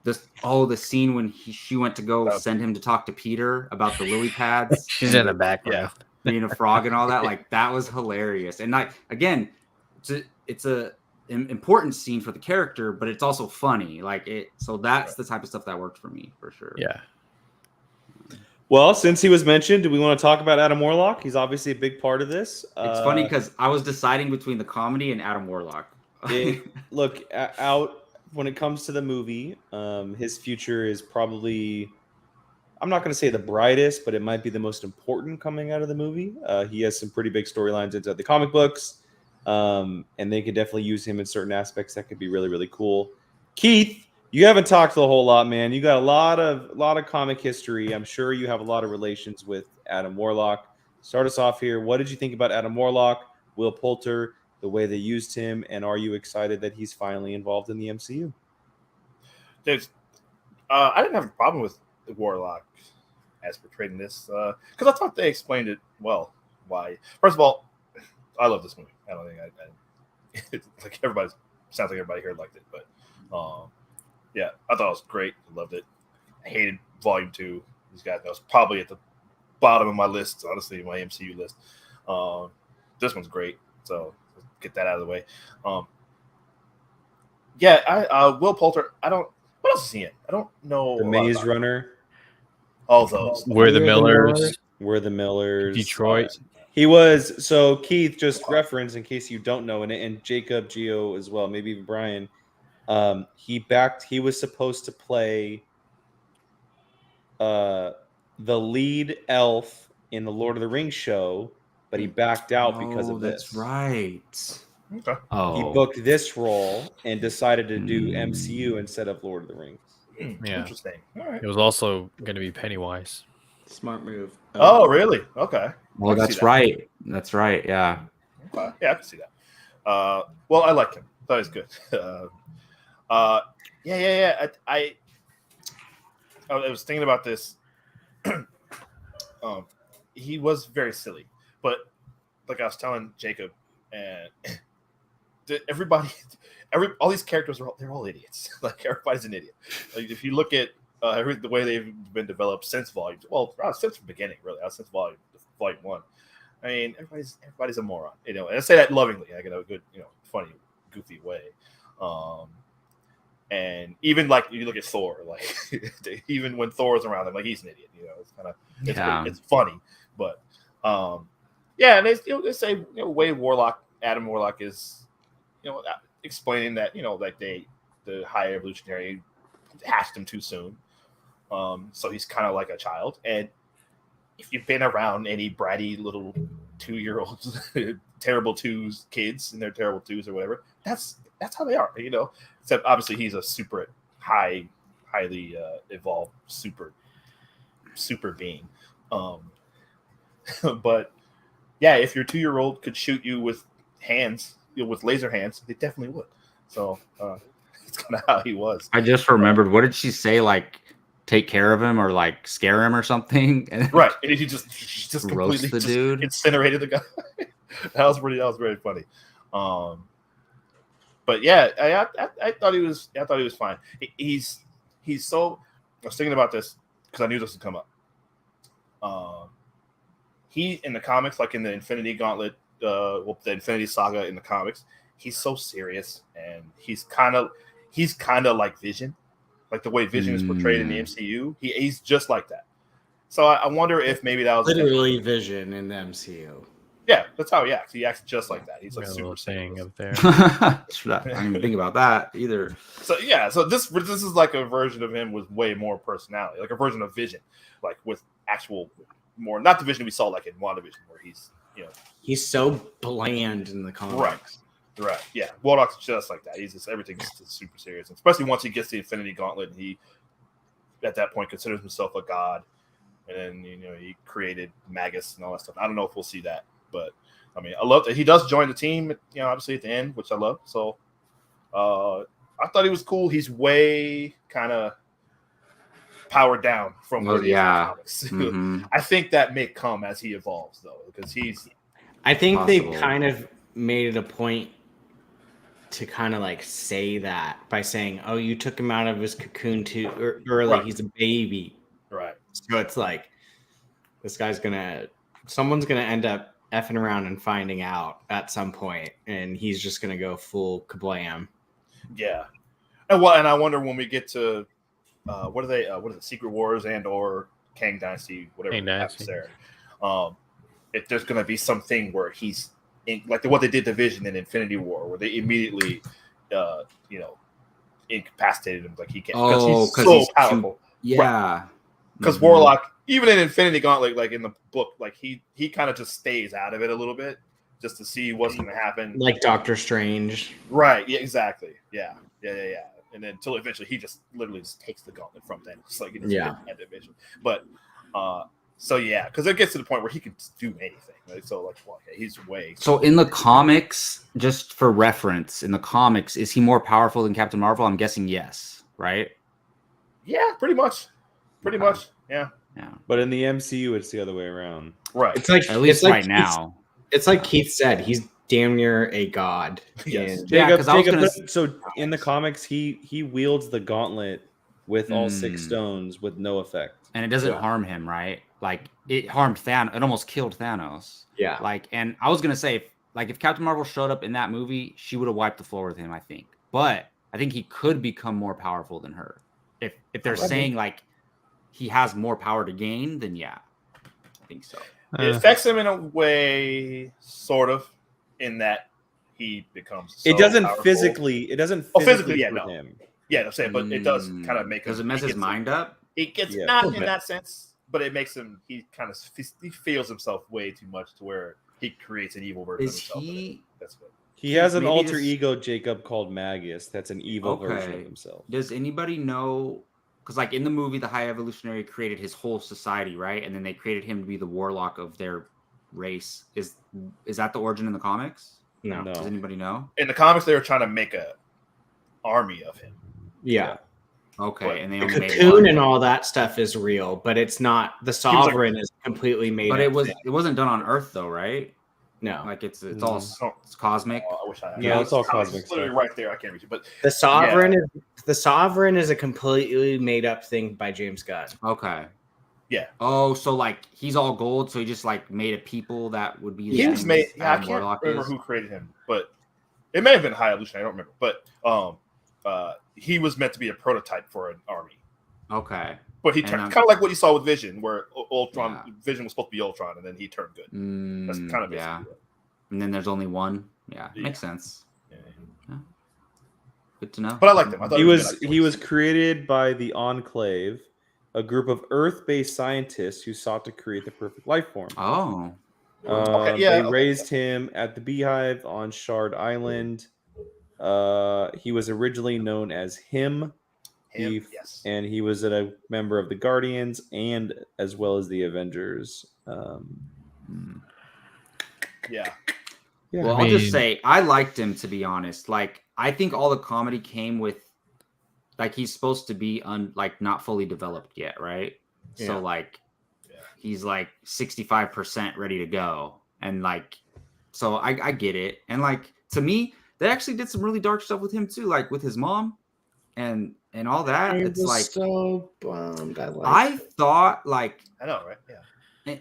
the scene when she went to go send him to talk to Peter about the lily pads. She's in the background. Being a frog and all that. Like, that was hilarious. And like, again, it's a important scene for the character, but it's also funny. Like, so that's the type of stuff that worked for me for sure. Yeah. Well, since he was mentioned, do we want to talk about Adam Warlock? He's obviously a big part of this. It's funny because I was deciding between the comedy and Adam Warlock. Look, out when it comes to the movie, his future is probably, I'm not going to say the brightest, but it might be the most important coming out of the movie. He has some pretty big storylines inside the comic books, and they could definitely use him in certain aspects that could be really, really cool. Keith, you haven't talked a whole lot, man. You got a lot of comic history. I'm sure you have a lot of relations with Adam Warlock. Start us off here. What did you think about Adam Warlock, Will Poulter, the way they used him, and are you excited that he's finally involved in the MCU? I didn't have a problem with the Warlock as portrayed in this because I thought they explained it well. Why? First of all, I love this movie. I don't think it's like everybody sounds like everybody here liked it, but yeah, I thought it was great. I loved it. I hated Volume 2. These guys, that was probably at the bottom of my list, honestly, my MCU list. This one's great, so get that out of the way. Will Poulter. What else is he in? I don't know. The Maze Runner. All those. We're the Millers. We're the Millers. Detroit. He was, so Keith, just reference in case you don't know, and Jacob, Gio as well, maybe even Brian. He was supposed to play the lead elf in the Lord of the Rings show, but he backed out because of this. That's right. Okay. Oh, He booked this role and decided to do MCU instead of Lord of the Rings. Yeah. Interesting. All right. It was also going to be Pennywise. Smart move. Oh, really? Okay. well, that's right. That's right. Yeah. Okay. Yeah, I can see that. Well, I like him. Thought he was good. Yeah. I was thinking about this. He was very silly, but like I was telling Jacob, and all these characters they're all idiots. Like, everybody's an idiot. Like, if you look at the way they've been developed since since the beginning, really, since volume 1. I mean, everybody's a moron, and I say that lovingly, like in a good, funny, goofy way. And even like you look at Thor, like even when Thor's around him, like, he's an idiot. It's kind of it's funny, but yeah. And they say Adam Warlock is explaining that like the High Evolutionary hatched him too soon, so he's kind of like a child. And if you've been around any bratty little 2-year-olds, terrible twos kids and their terrible twos or whatever, that's how they are, Except obviously he's a super highly evolved super being. But yeah, if your 2-year-old could shoot you with hands, with laser hands, they definitely would. So it's kind of how he was. I just remembered. What did she say? Like, take care of him or like scare him or something? Right. And he just roast completely the dude, incinerated the guy. That was very funny. But yeah, I thought he was fine. He's so. I was thinking about this because I knew this would come up. He in the comics, like in the Infinity Gauntlet, the Infinity Saga in the comics, he's so serious, and he's kind of like Vision, like the way Vision is portrayed in the MCU. He's just like that. So I wonder if maybe that was literally Vision in the MCU. Yeah, that's how he acts. He acts just like that. He's like super saying up there. I didn't even think about that either. So yeah, so this is like a version of him with way more personality, like a version of Vision, like with actual more, not the Vision we saw like in WandaVision, where he's he's so bland in the comics. Right. Yeah, Warlock's just like that. He's just everything's just super serious, and especially once he gets the Infinity Gauntlet, and he at that point considers himself a god, and then he created Magus and all that stuff. I don't know if we'll see that. But I mean, I love that he does join the team, obviously at the end, which I love. So I thought he was cool. He's way kind of powered down from where he is in the comics. Mm-hmm. I think that may come as he evolves, though, because he's. I think possible. they kind of made it a point to kind of like say that by saying, "Oh, you took him out of his cocoon too early. Right. He's a baby." Right. So it's like someone's gonna end up effing around and finding out at some point, and he's just gonna go full kablam. Yeah. And I wonder when we get to what are they? What is it? Secret Wars and or Kang Dynasty, whatever Kang happens Dynasty. there. If there's going to be something where he's like what they did to Vision in Infinity War, where they immediately, incapacitated him, like he can't because he's so powerful. Yeah. Because Warlock, even in Infinity Gauntlet, like in the book, like he kind of just stays out of it a little bit, just to see what's going to happen. Like Doctor Strange. Right. Yeah. Exactly. Yeah. And then until eventually he just literally just takes the gauntlet from Thanos, like in that division. But so yeah, because it gets to the point where he can do anything. Right? So like, well, okay, he's way. So in the comics, just for reference, in the comics, is he more powerful than Captain Marvel? I'm guessing yes, right? Yeah, pretty much. Pretty much. Yeah. Yeah. But in the MCU, it's the other way around. Right. It's like At least it's like right now. It's like Keith said, he's damn near a god. Yes. in- Yeah, 'cause I was gonna So in the comics, he wields the gauntlet with all 6 stones with no effect. And it doesn't Yeah. harm him, right? Like it harmed Thanos. It almost killed Thanos. Yeah. Like, and I was gonna say, if Captain Marvel showed up in that movie, she would have wiped the floor with him, I think. But I think he could become more powerful than her. If they're saying like he has more power to gain, then yeah, I think so. It affects him in a way, sort of, in that he becomes. So It doesn't powerful. physically. It doesn't. Physically, yeah, hurt no. him. Yeah, I'm saying, but it does kind of make him. Does it mess his mind up? It gets Yeah. not in that sense, but it makes him. He feels himself way too much to where he creates an evil version of Is himself. he? That's good. He has an Maybe alter this- ego, Jacob, called Magus. That's an evil version of Okay. himself. Does anybody know? Because like in the movie, the High Evolutionary created his whole society, right? And then they created him to be the warlock of their race. Is that the origin in the comics? No. No. Does anybody know? In the comics, they were trying to make a army of him. Yeah. Okay, But and they The only made cocoon one. and all that stuff is real, but it's not. The sovereign is completely made. But up it thing. wasn't done on Earth though, right? No. Like it's Mm. all it's cosmic. Oh, I wish I had. Yeah, it's all cosmic It's literally stuff. right there. I can't reach it, but The sovereign is a completely made up thing by James Gunn. Okay. Yeah. Oh, so like he's all gold, so he just like made a people that would be. the he was same made. as Yeah, I Adam can't Warlock remember is? who created him, but it may have been High Evolution. I don't remember, but he was meant to be a prototype for an army. Okay. But he And, turned kind of like what you saw with Vision, where Ultron, Yeah. Vision was supposed to be Ultron, and then he turned good. That's kind of basically yeah. it. And then there's only one. Yeah, Yeah. makes sense. Yeah. Good to know. But I liked him. I thought He it was good. he was created by the Enclave, a group of Earth-based scientists who sought to create the perfect life form. Oh, They raised him at the Beehive on Shard Island. He was originally known as him. Yes. And he was a member of the Guardians and as well as the Avengers. Yeah. Yeah. well, I I'll just mean- say I liked him, to be honest. Like I think all the comedy came with like he's supposed to be not fully developed yet, right? Yeah. So like Yeah. he's like 65% ready to go, and like so I get it. And like to me, they actually did some really dark stuff with him too, like with his mom and all that. I It's was like so bummed. I thought like I know, right? Yeah.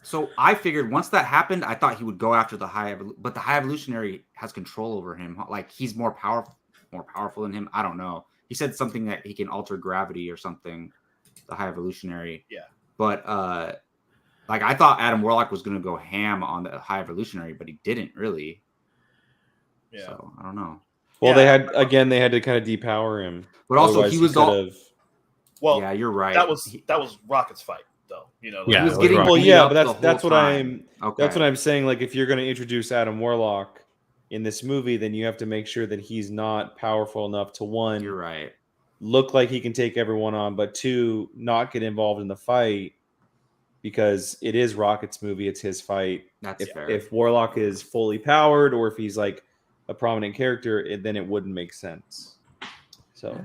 so I figured once that happened, I thought he would go after but the High Evolutionary has control over him. Like he's more powerful than him. I don't know. He said something that he can alter gravity or something. The High Evolutionary. Yeah. But like I thought Adam Warlock was going to go ham on the High Evolutionary, but he didn't really. Yeah. So I don't know. Well, Yeah. they had to kind of depower him. But also Otherwise he was could've- Well, yeah, you're right. that was Rocket's fight, though. You know. Yeah, he was it was getting right. Well, beat yeah, up but the that's whole what time. Okay. That's what I'm saying. Like, if you're going to introduce Adam Warlock in this movie, then you have to make sure that he's not powerful enough to one, You're right. look like he can take everyone on, but two, not get involved in the fight because it is Rocket's movie. It's his fight. That's fair. If Warlock is fully powered or if he's like a prominent character, then it wouldn't make sense. So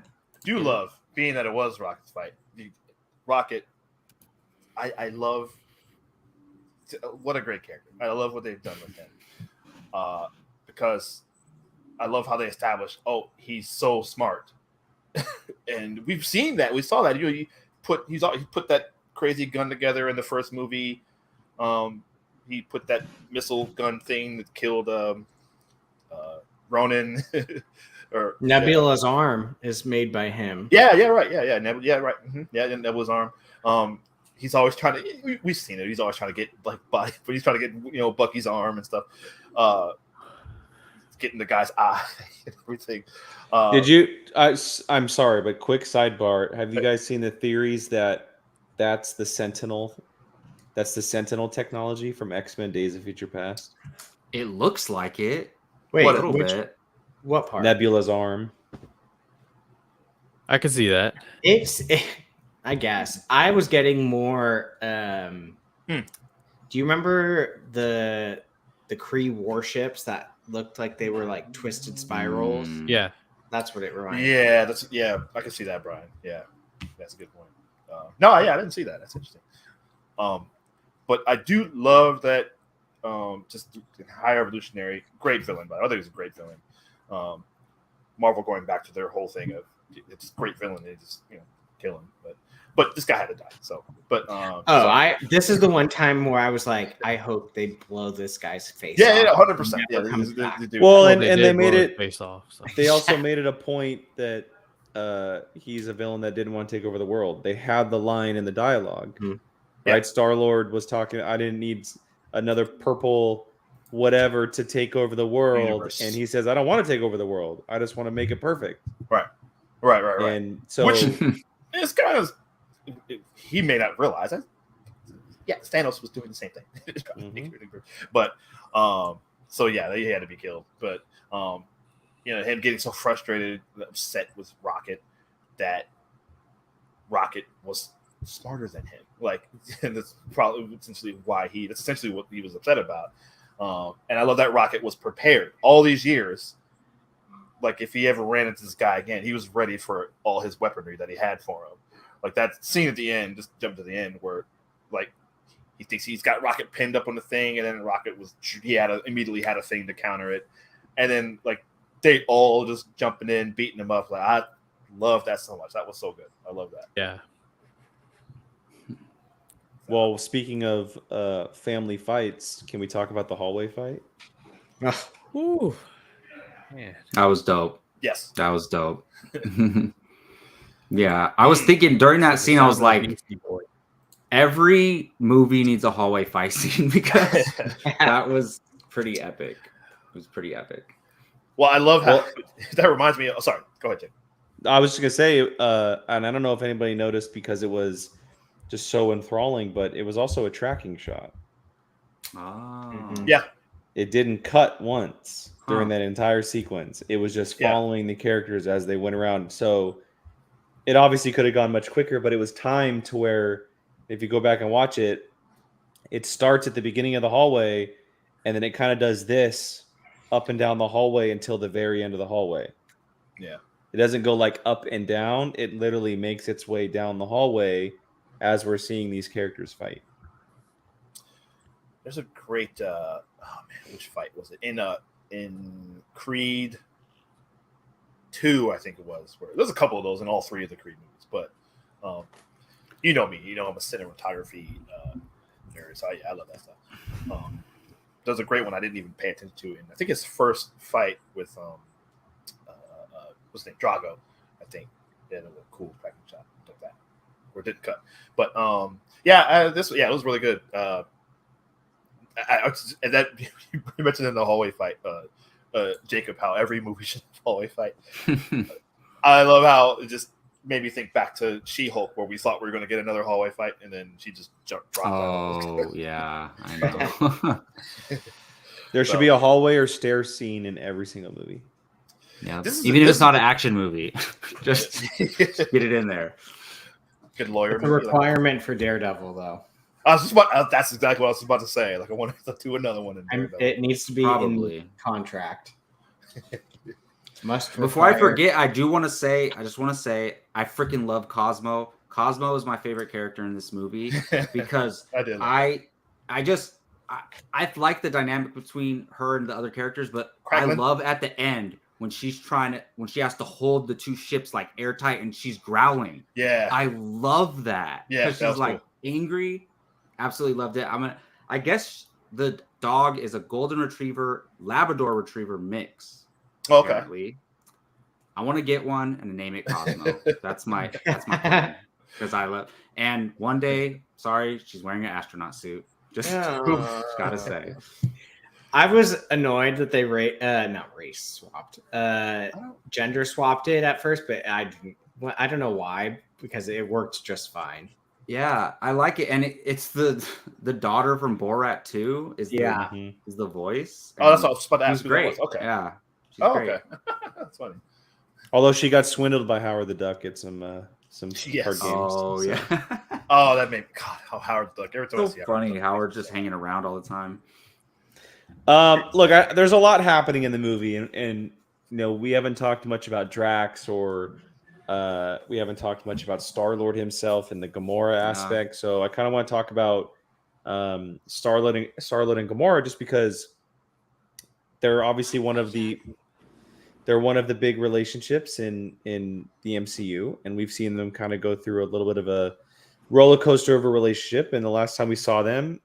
Do love being that it was Rocket's fight. Rocket, I love. What a great character! I love what they've done with him, because I love how they established, oh, he's so smart. And we've seen that. We saw that. He put that crazy gun together in the first movie. He put that missile gun thing that killed Ronan. Or Nebula's arm is made by him. Yeah, right. Yeah, right. Mm-hmm. Yeah, Nebula's arm. He's always trying to. We've seen it. He's always trying to get like Buddy, but he's trying to get Bucky's arm and stuff. Getting the guy's eye and everything. Did you? I'm sorry, but quick sidebar. Have you guys seen the theories that's the Sentinel? That's the Sentinel technology from X-Men: Days of Future Past. It looks like it. Wait, A little bit. What part? Nebula's arm. I can see that. I guess I was getting more. Do you remember the Kree warships that looked like they were like twisted spirals? Yeah, that's what it reminded me. Yeah, I can see that, Brian. Yeah, that's a good point. I didn't see that. That's interesting. But I do love that. Just High Evolutionary, great villain. But I think he's a great villain. Marvel going back to their whole thing of it's a great villain. They just kill him, but this guy had to die. So, but this is the one time where I was like, I hope they blow this guy's face. Yeah, off. 100%. Yeah, well, Well, and they they did made blow it his face off. So. They also made it a point that he's a villain that didn't want to take over the world. They had the line in the dialogue, right? Star-Lord was talking. I didn't need another purple whatever to take over the world, Universe. And he says, I don't want to take over the world. I just want to make it perfect. Right. And so, which is kind of he may not realize that. Yeah, Thanos was doing the same thing. But so yeah, they had to be killed. But him getting so frustrated, upset with Rocket, that Rocket was smarter than him. Like, and that's probably essentially that's essentially what he was upset about. And I love that Rocket was prepared all these years. Like, if he ever ran into this guy again, he was ready for all his weaponry that he had for him. Like that scene at the end, just jump to the end where, like, he thinks he's got Rocket pinned up on the thing, and then Rocket immediately had a thing to counter it, and then like they all just jumping in, beating him up. Like, I love that so much. That was so good. I love that. Yeah. Well, speaking of family fights, can we talk about the hallway fight? Ooh. Man. That was dope. Yes. That was dope. Yeah. I was thinking during that scene, I was like, every movie needs a hallway fight scene because that was pretty epic. It was pretty epic. Well, I love how that reminds me of, sorry, go ahead, Jim. I was just going to say, and I don't know if anybody noticed because it was just so enthralling, but it was also a tracking shot. Oh. Yeah. It didn't cut once during that entire sequence. It was just following the characters as they went around. So it obviously could have gone much quicker, but it was timed to where if you go back and watch it, it starts at the beginning of the hallway and then it kind of does this up and down the hallway until the very end of the hallway. Yeah. It doesn't go like up and down. It literally makes its way down the hallway as we're seeing these characters fight. There's a great which fight was it? In Creed 2, I think it was. Where there's a couple of those in all three of the Creed movies, but you know me, I'm a cinematography nerd, so I love that stuff. There's a great one I didn't even pay attention to, and I think his first fight with what's his name, Drago, I think. Yeah, it was a cool tracking shot like that, or didn't cut, but it was really good. And that you mentioned in the hallway fight, Jacob, how every movie should have a hallway fight. I love how it just made me think back to She-Hulk, where we thought we were going to get another hallway fight, and then she just dropped. Oh, yeah, I know. There should be a hallway or stairs scene in every single movie. Yeah, even if it's not an action movie, just get it in there. Good lawyer. It's a requirement for Daredevil, though. That's exactly what I was about to say. Like, I want to do another one in Daredevil. It needs to be in contract. Before I forget, I just want to say, I freaking love Cosmo. Cosmo is my favorite character in this movie because I like the dynamic between her and the other characters, but I love at the end when she has to hold the two ships like airtight and she's growling. Yeah. I love that. Yeah, Because that she's was like angry. Absolutely loved it. I guess the dog is a golden retriever, Labrador retriever mix. Okay. Apparently. I want to get one and name it Cosmo. That's my plan. Because I love, and one day, sorry, she's wearing an astronaut suit. Just gotta say. I was annoyed that they gender swapped it at first, but I don't know why, because it worked just fine. Yeah, I like it, and it's the daughter from Borat 2 is the voice. Oh, that's what I was about to ask. She's great. That was. Okay. Yeah. She's Okay. great. That's funny. Although she got swindled by Howard the Duck at some Yes. card games. Oh, so. yeah. Oh, that made God. How Howard the Duck. Every time I So see funny. the Duck, Howard's just hanging around all the time. Look, there's a lot happening in the movie, and we haven't talked much about Drax, or we haven't talked much about Star-Lord himself and the Gamora aspect. So I kind of want to talk about Star-Lord and Gamora, just because they're obviously one of the big relationships in the MCU, and we've seen them kind of go through a little bit of a roller coaster of a relationship. And the last time we saw them,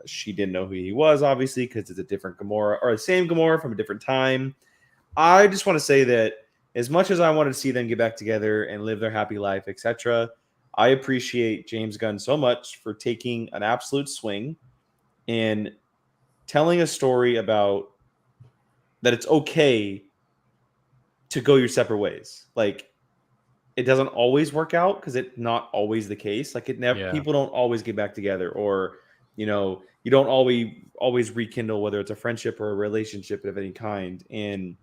she didn't know who he was, obviously, because it's a different Gamora, or the same Gamora from a different time. I just want to say that as much as I wanted to see them get back together and live their happy life, etc., I appreciate James Gunn so much for taking an absolute swing and telling a story about that it's okay to go your separate ways. Like, it doesn't always work out, because it's not always the case. Like, it never, people don't always get back together, or you don't always rekindle, whether it's a friendship or a relationship of any kind. And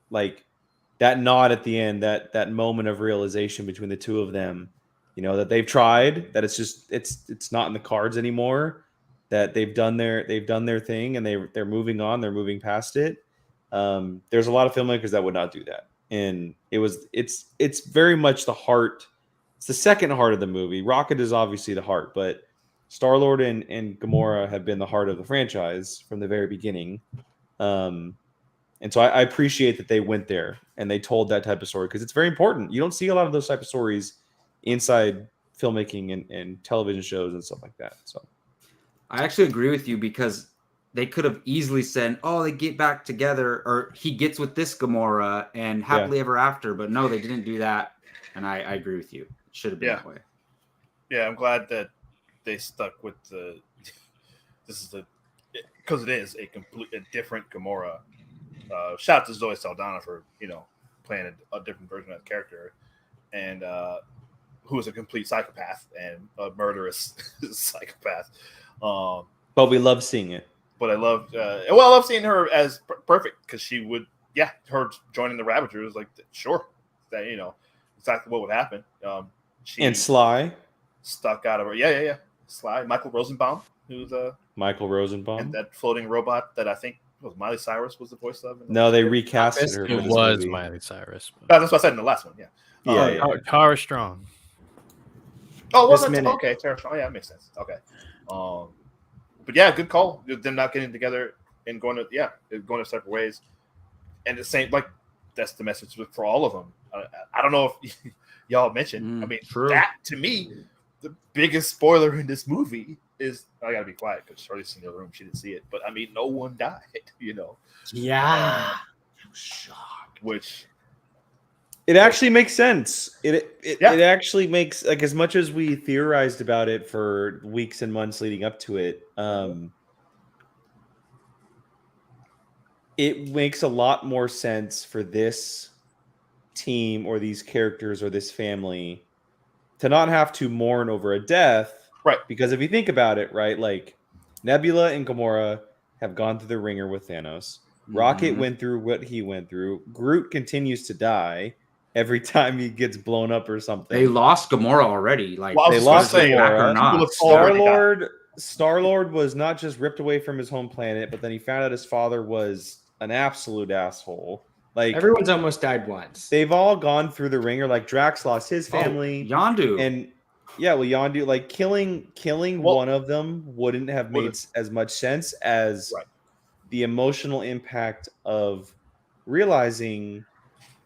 like that nod at the end, that moment of realization between the two of them, that they've tried, that it's not in the cards anymore, that they've done their thing, and they're moving on, they're moving past it. There's a lot of filmmakers that would not do that. And it's very much the heart. It's the second heart of the movie. Rocket is obviously the heart, but Star-Lord and Gamora have been the heart of the franchise from the very beginning. And so I appreciate that they went there and they told that type of story, because it's very important. You don't see a lot of those type of stories inside filmmaking and television shows and stuff like that. So I actually agree with you, because they could have easily said, oh, they get back together, or he gets with this Gamora and happily ever after. But no, they didn't do that. And I agree with you. It should have been that way. Yeah, I'm glad that they stuck with because it is a different Gamora. Shout out to Zoe Saldana for playing a different version of the character, and who is a complete psychopath and a murderous psychopath. But we love seeing it. But I love seeing her as perfect, because she would, her joining the Ravagers, like, sure, that exactly what would happen. She and Sly stuck out of her, Sly, Michael Rosenbaum, who's Michael Rosenbaum, and that floating robot that I think was Miley Cyrus was the voice of. No, they recasted her. It was Miley Cyrus. That's what I said in the last one. Tara Strong. Oh, well, that's okay. Tara Strong. Yeah, that makes sense. Okay. But yeah, good call. Them not getting together and going to separate ways, and the same, like, that's the message for all of them. I don't know if y'all mentioned. I mean, that to me, the biggest spoiler in this movie is, I gotta be quiet because Shirley's in the room. She didn't see it, but I mean, no one died. Yeah. I'm shocked. Which it actually makes sense. It actually makes, like, as much as we theorized about it for weeks and months leading up to it, it makes a lot more sense for this team or these characters or this family to not have to mourn over a death. Right. Because if you think about it, right, like, Nebula and Gamora have gone through the ringer with Thanos. Rocket went through what he went through. Groot continues to die every time he gets blown up or something. They lost Gamora already. Like, they lost Gamora. Star-Lord Star-Lord was not just ripped away from his home planet, but then he found out his father was an absolute asshole. Like, everyone's almost died once. They've all gone through the ringer. Like, Drax lost his family. Yondu. And Yondu, like, killing one of them wouldn't have made as much sense as the emotional impact of realizing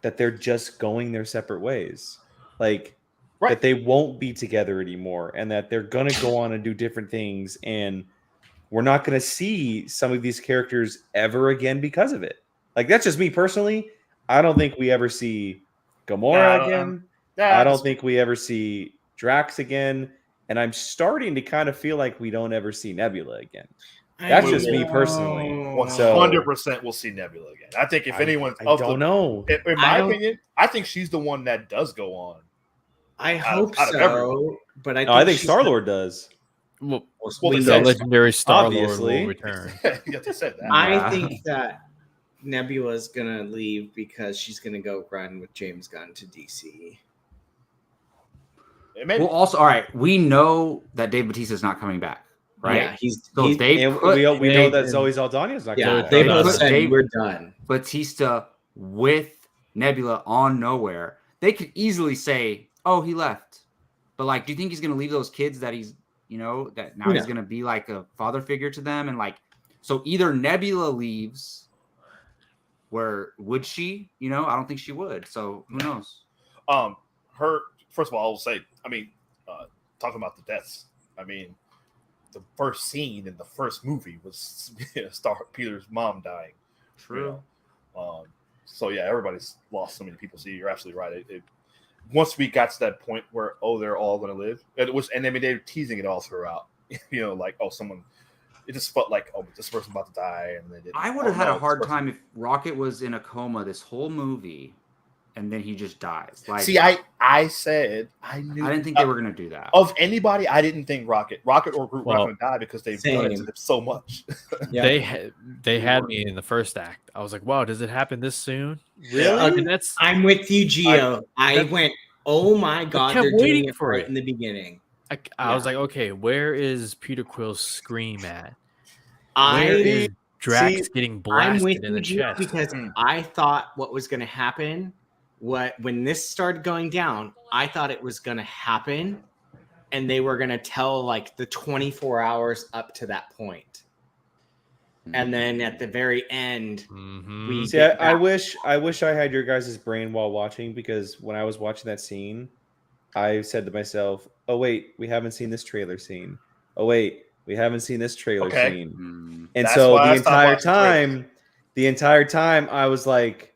that they're just going their separate ways, like Right. that they won't be together anymore, and that they're gonna go on and do different things, and we're not gonna see some of these characters ever again because of it. Like that's just me personally. I don't think we ever see Gamora again. I don't think we ever see Drax again, and I'm starting to kind of feel like we don't ever see Nebula again. That's just me personally. 100% we'll see Nebula again. I think if anyone, I don't know. In my opinion, I think she's the one that does go on. I hope out of so, everyone. but I think Star-Lord does. Well, Well, the legendary Star-Lord obviously. will return. You have to say that. I think that Nebula's gonna leave because she's gonna go run with James Gunn to DC. Well, also, all right, we know that Dave Bautista's not coming back, right? Yeah, he's So he's, they And put we know that Zoe Saldana's not yeah. coming back. They They both put said Dave- we're done. Batista with Nebula on Nowhere. They could easily say, "Oh, he left," but like, do you think he's going to leave those kids that he's, that now he's No. going to be like a father figure to them? And like, so either Nebula leaves, where would she? I don't think she would. So who knows? Her first of all, I will say, talking about the deaths. The first scene in the first movie was Star Peter's mom dying. True. So yeah, everybody's lost so many people. So you're absolutely right. Once we got to that point where they're all going to live, they were teasing it all throughout. Someone. It just felt like this person's about to die, and then I would have had a hard time if Rocket was in a coma this whole movie, and then he just dies. Like, see, I said I knew. I didn't think they were going to do that. Of anybody, I didn't think Rocket or Groot were Well, going to die because they've done it to them so much. Yeah. They had me in the first act. I was like, wow, does it happen this soon? Really? I mean, that's I'm with you, Gio. I went, oh my god, kept they're doing waiting it for right it. in the beginning. I was like, okay, where is Peter Quill's scream at? I Where is Drax see, getting I'm blasted with in you, the Gio, chest? because I thought what was going to happen. When this started going down, I thought it was going to happen, and they were going to tell like the 24 hours up to that point. And then at the very end, we See, I wish I had your guys' brain while watching, because when I was watching that scene, I said to myself, "Oh wait, we haven't seen this trailer scene. Oh wait, we haven't seen this trailer scene." And That's so why I the stopped watching entire time, I was like,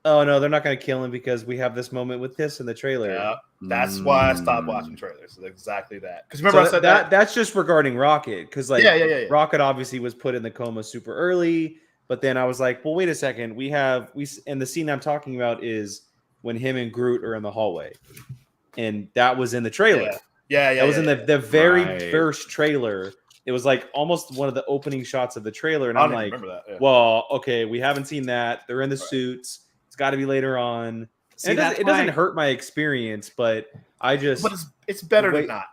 "Oh no, they're not going to kill him because we have this moment with this in the trailer." Yeah, that's why I stopped watching trailers. Exactly that. Because remember, I said that. That's just regarding Rocket, because Yeah. Rocket obviously was put in the coma super early, but then I was like, well, wait a second, and the scene I'm talking about is when him and Groot are in the hallway, and that was in the trailer. Yeah. That was in the very Right. first trailer. It was like almost one of the opening shots of the trailer, and I I'm don't even like, remember that. Yeah. well, okay, we haven't seen that. They're in the suits. It's got to be later on. See, And that's it doesn't why- hurt my experience, but I just But it's better Wait. than not.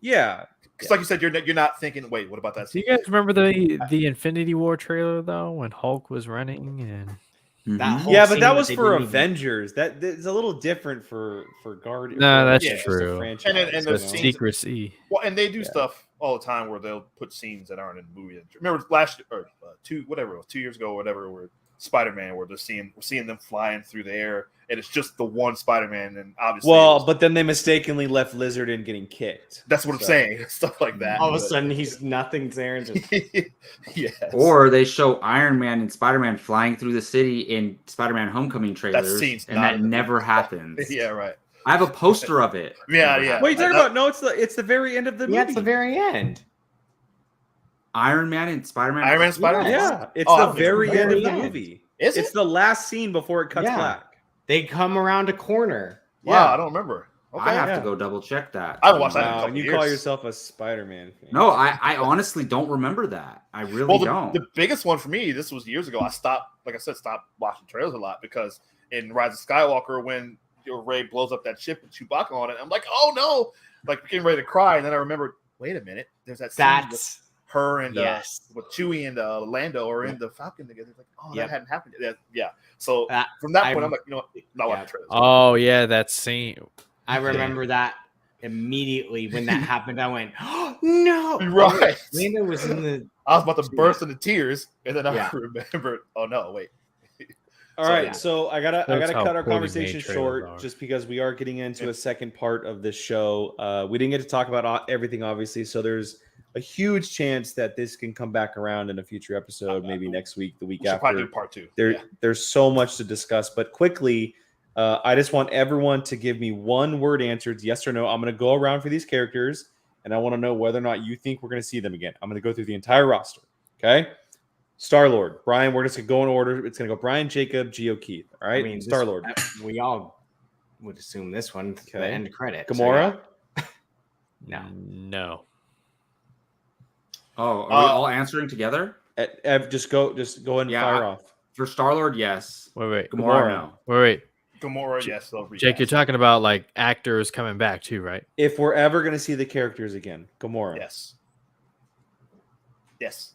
yeah. Because like you said, you're not thinking. Wait, what about that? Do you guys remember the Infinity War trailer though, when Hulk was running and That whole Yeah, but scene that was they for didn't even- Avengers. That is a little different for Guardians. No, that's Yeah, true. And And the the scenes- secrecy? Well, and they do stuff all the time where they'll put scenes that aren't in the movie. Remember last year, or 2 years ago, or whatever, where Spider-Man, where we're seeing them flying through the air, and it's just the one Spider-Man, and obviously, but then they mistakenly left Lizard in getting kicked. that's what I'm So- saying, stuff like that. All of a But- sudden, he's nothing's there and just yes. Or they show Iron Man and Spider-Man flying through the city in Spider-Man Homecoming trailers, scene's and not that in the never movie. happens. yeah, right. I have a poster of it. Yeah, Never yeah. happened. What are you talking That- about? No, it's the very end of the movie. yeah, it's the very end. Iron Man and Spider-Man. Iron Man and Spider-Man? Yeah, it's Oh, I the don't very think end of it's the the movie. Is It's it? the last scene before it cuts Yeah. black. They come around a corner. Wow, Yeah. I don't remember. Okay. I have yeah. to go double check that. I haven't watched that in a Wow, couple and you years. call yourself a Spider-Man fan? No, I honestly don't remember that. I really Well, don't. the biggest one for me, this was years ago. I stopped watching trailers a lot because in Rise of Skywalker, when Rey blows up that ship with Chewbacca on it, I'm like, oh no, like getting ready to cry. And then I remembered, wait a minute, there's that scene with That's her and yes. with Chewie and Lando are in the Falcon together. It's like, oh, Yep. that hadn't happened yet. Yeah. So That- from that I- point, I'm like, you know what, not yeah. watching trailers. Oh yeah, that scene. I remember that immediately when that happened. I went, oh, no. Right. Lando was in the. I was about to burst into tears, and then I Yeah. remembered, oh no, wait. All So, right, yeah. so I gotta That's how cut our poorly conversation made trailers short, are. just because we are getting into a second part of this show. We didn't get to talk about everything, obviously, so there's a huge chance that this can come back around in a future episode, maybe next week, the week We should probably after. do part 2. There's so much to discuss, but quickly, I just want everyone to give me one word answers, yes or no. I'm going to go around for these characters, and I want to know whether or not you think we're going to see them again. I'm going to go through the entire roster. Okay. Star-Lord. Brian, we're just going to go in order. It's going to go Brian, Jacob, Gio, Keith. All right. I mean, Star-Lord. We all would assume this one. The Okay. end credit. Gamora. So, yeah. No. Oh, are we all answering together? Ev, just go and fire off. For Star-Lord, yes. Wait. Gamora, no. Wait. Gamora, yes. They'll Jake, you're recast. talking about like actors coming back too, right? If we're ever going to see the characters again, Gamora. Yes. Yes.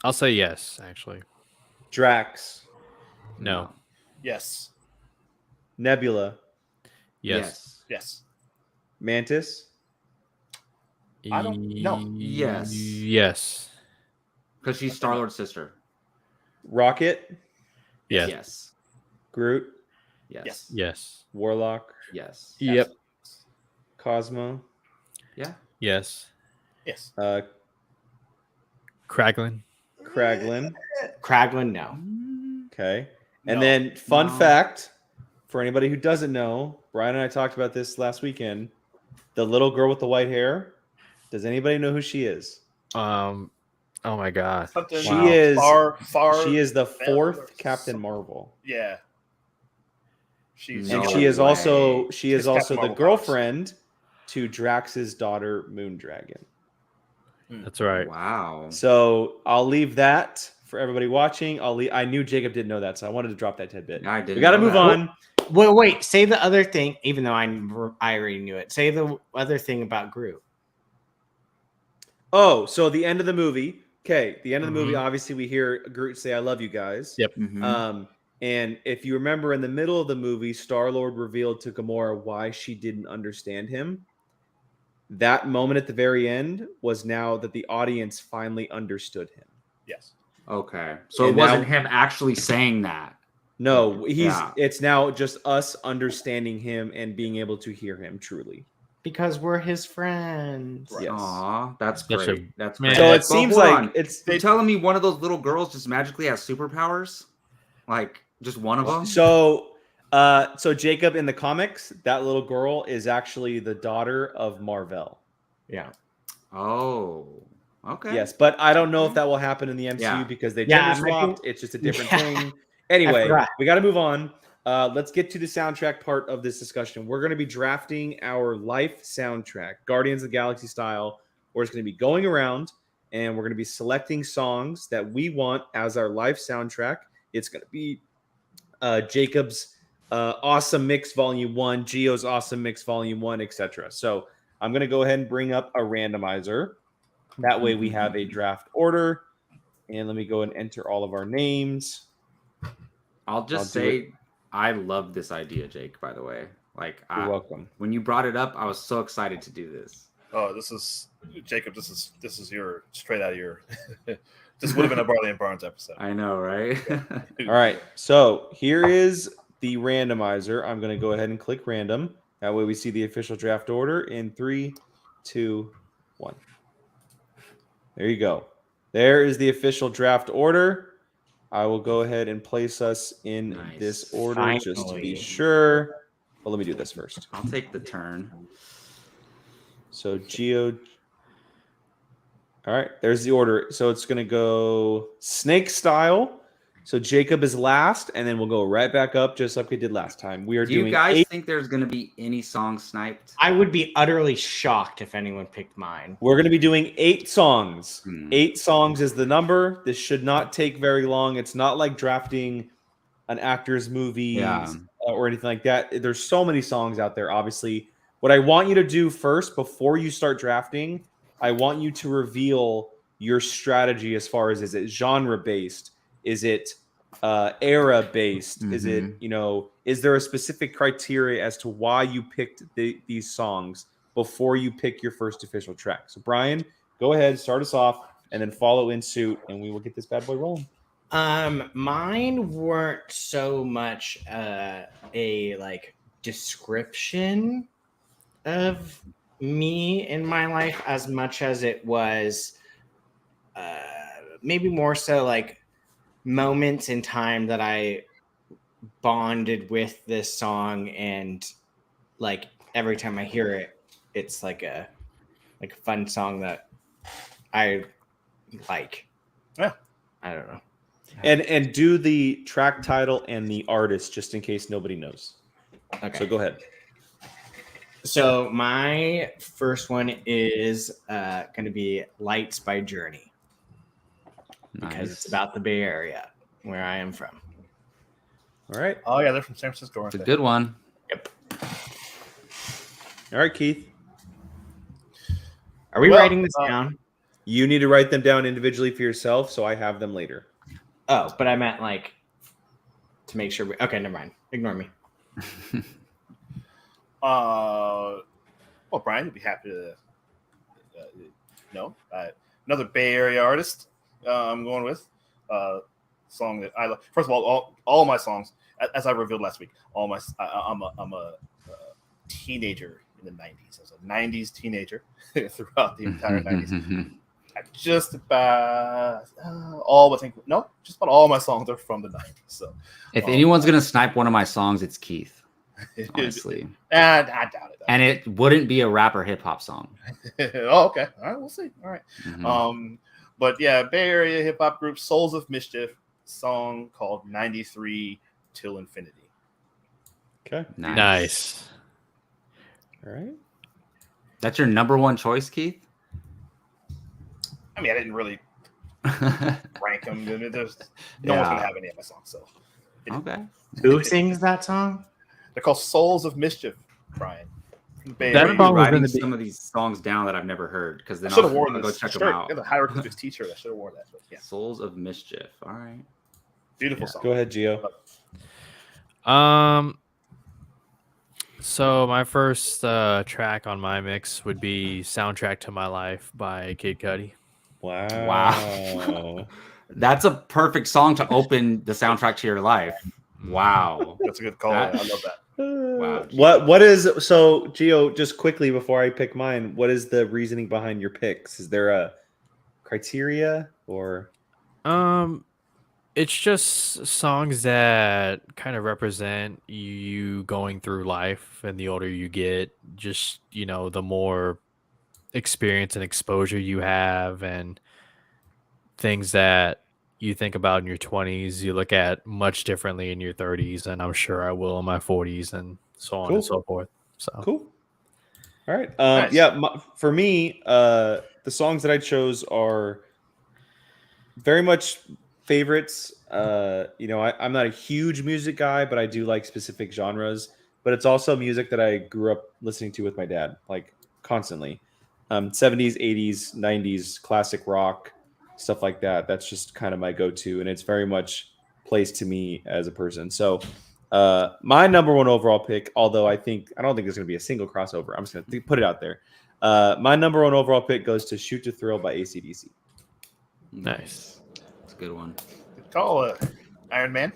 I'll say yes, actually. Drax. No. Yes. Nebula. Yes. Yes. Mantis. I don't know. Yes. Yes. Because she's Star-Lord's sister. Rocket. Yes. Yes. Groot. Yes. Yes. Yes. Warlock. Yes. Yep. Cosmo. Yeah. Yes. Yes. Kraglin. Kraglin. Kraglin, no. Okay. And No. then, fun No. fact for anybody who doesn't know, Brian and I talked about this last weekend. The little girl with the white hair. Does anybody know who she is? Oh my god. Something She is far. She is the Family fourth or Captain something. Marvel. Yeah. She's And No she is way. also She's the Captain Marvel girlfriend to Drax's daughter, Moondragon. That's right. Wow. So I'll leave that for everybody watching. I knew Jacob didn't know that, so I wanted to drop that tidbit. I didn't We got to know move that. on. Wait. Say the other thing, even though I already knew it. Say the other thing about Groot. Oh, so the end of the movie. Okay, the end of the movie. Mhm. Obviously, we hear Groot say, "I love you guys." Yep. Mhm. And if you remember, in the middle of the movie, Star-Lord revealed to Gamora why she didn't understand him. That moment at the very end was now that the audience finally understood him. Yes. Okay. So And it wasn't now- him actually saying that. No, Yeah. it's now just us understanding him and being able to hear him truly. Because we're his friends. Right. Yes. Aw, that's Such a- great. That's man, great. So it But seems hold like on. it's You're telling me one of those little girls just magically has superpowers? Like just one of them? so Jacob, in the comics, that little girl is actually the daughter of Marvel. Yeah. Oh. Okay. Yes, but I don't know if that will happen in the MCU Yeah. because they Yeah, gender maybe- swapped. It's just a different Yeah. thing. Anyway, forgot. we got to move on. Let's get to the soundtrack part of this discussion. We're going to be drafting our life soundtrack, Guardians of the Galaxy style. We're just going to be going around and we're going to be selecting songs that we want as our life soundtrack. It's going to be Jacob's Awesome Mix Volume 1, Gio's Awesome Mix Volume 1, etc. So I'm going to go ahead and bring up a randomizer. That way we have a draft order. And let me go and enter all of our names. I'll just I'll do say I love this idea, Jake, by the way. Like You're welcome. when you brought it up, I was so excited to do this. Oh, this is Jacob. This is your straight out of your. This would have been a Barley and Barnes episode. I know, right? All right. So here is the randomizer. I'm going to go ahead and click random. That way we see the official draft order in 3, 2, 1. There you go. There is the official draft order. I will go ahead and place us in Nice. this order just to be Finally. sure. Well, let me do this first. I'll take the turn. So Geo. All right, there's the order. So it's going to go snake style. So Jacob is last, and then we'll go right back up just like we did last time. We are Do you doing guys 8. think there's gonna be any songs sniped? I would be utterly shocked if anyone picked mine. We're going to be doing 8 songs. Hmm. 8 songs is the number. This should not take very long. It's not like drafting an actor's movie Yeah. or anything like that. There's so many songs out there, obviously. What I want you to do first, before you start drafting, I want you to reveal your strategy as far as, is it genre-based? Is it era-based? Is it, is there a specific criteria as to why you picked these songs before you pick your first official track? So Brian, go ahead, start us off, and then follow in suit, and we will get this bad boy rolling. Mine weren't so much a like description of me in my life as much as it was maybe more so like moments in time that I bonded with this song, and like every time I hear it, it's like a fun song that I like. Yeah. I don't know. And do the track title and the artist just in case nobody knows. Okay. So go ahead. So my first one is going to be Lights by Journey, because it's about the Bay Area where I am from. All right. Oh yeah, they're from San Francisco, aren't It's a they? good one. Yep. All right, Keith. Are we Well, writing this down? You need to write them down individually for yourself, so I have them later. Oh, but I meant like to make sure. Okay, never mind. Ignore me. Well, Brian, you'd be happy to know. Another Bay Area artist I'm going with. Song that I love. First of all my songs, as I revealed last week, I'm a teenager in the 90s. I was a 90s teenager throughout the entire 90s. Just about just about all my songs are from the 90s. So If anyone's gonna snipe one of my songs, it's Keith. Honestly, I doubt it. and it wouldn't be a rap or hip hop song. Oh, okay. All right, we'll see. All right. Mhm. But yeah, Bay Area hip hop group Souls of Mischief, song called 93 Till Infinity. Okay. Nice. All right. That's your number one choice, Keith? I mean, I didn't really rank them. There's no one's gonna have any of my songs, so Okay. Who sings that song? they're called Souls of Mischief, Brian. Bay That Area. song was Writing gonna be- some of these songs down that I've never heard, because I then should have I'll worn go this check shirt. them out. Yeah, the Hieroglyphics t-shirt. I should have worn that. But yeah, Souls of Mischief. All right. beautiful song. Go ahead, Gio. So my first track on my mix would be "Soundtrack to My Life" by Kid Cudi. Wow. That's a perfect song to open the soundtrack to your life. Wow. That's a good call. That- I love that. Wow. What is so Gio, just quickly before I pick mine, what is the reasoning behind your picks? Is there a criteria or It's just songs that kind of represent you going through life, and the older you get, just the more experience and exposure you have, and things that you think about in your 20s, you look at much differently in your 30s, and I'm sure I will in my 40s, and so on Cool. and so forth. So cool? All right. Nice. Yeah, for me, the songs that I chose are very much favorites. I'm not a huge music guy, but I do like specific genres. But it's also music that I grew up listening to with my dad, like constantly. 70s, 80s, 90s, classic rock, stuff like that. That's just kind of my go-to, and it's very much plays to me as a person. So my number one overall pick, although I don't think there's going to be a single crossover. I'm just going to put it out there. My number one overall pick goes to "Shoot to Thrill" by AC/DC. nice. It's a good one. Good call. Iron Man.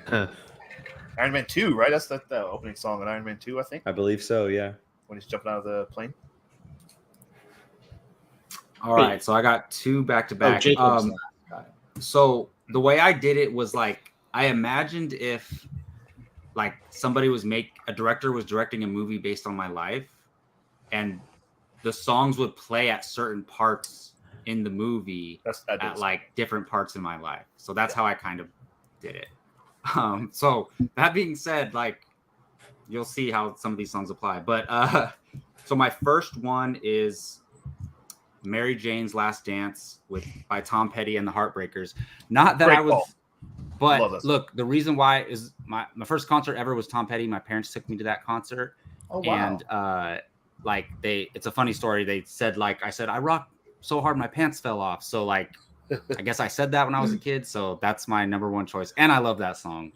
Iron Man 2, right? That's the opening song in Iron Man 2, I think, I believe so. Yeah. when he's jumping out of the plane. All right. So I got two back to back. Jacob's So the way I did it was like, I imagined if like a director was directing a movie based on my life, and the songs would play at certain parts in the movie at like different parts in my life. So that's how I kind of did it. So that being said, like you'll see how some of these songs apply. But so my first one is Mary Jane's Last Dance by Tom Petty and the Heartbreakers. Not that Great I was, call. Love but this. look, the reason why is my first concert ever was Tom Petty. My parents took me to that concert. Oh wow. And like it's a funny story. They said I said I rocked so hard my pants fell off. So like I guess I said that when I was a kid. So that's my number one choice, and I love that song,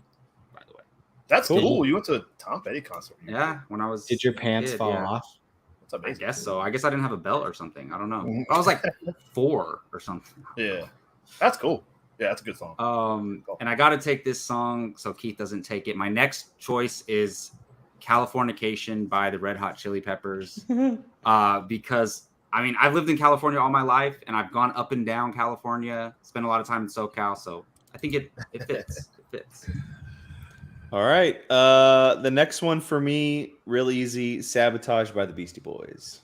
by the way. That's Cool. cool. You went to a Tom Petty concert. Yeah, when I was. Did your a pants kid, fall yeah. off? That's I amazing. guess so. I guess I didn't have a belt or something. I don't know. I was like 4 or something. Yeah, that's cool. Yeah, that's a good song. And I got to take this song so Keith doesn't take it. My next choice is Californication by the Red Hot Chili Peppers. Because, I mean, I've lived in California all my life, and I've gone up and down California, spent a lot of time in SoCal, so I think it fits. It fits. All right. The next one for me, real easy, Sabotage by the Beastie Boys.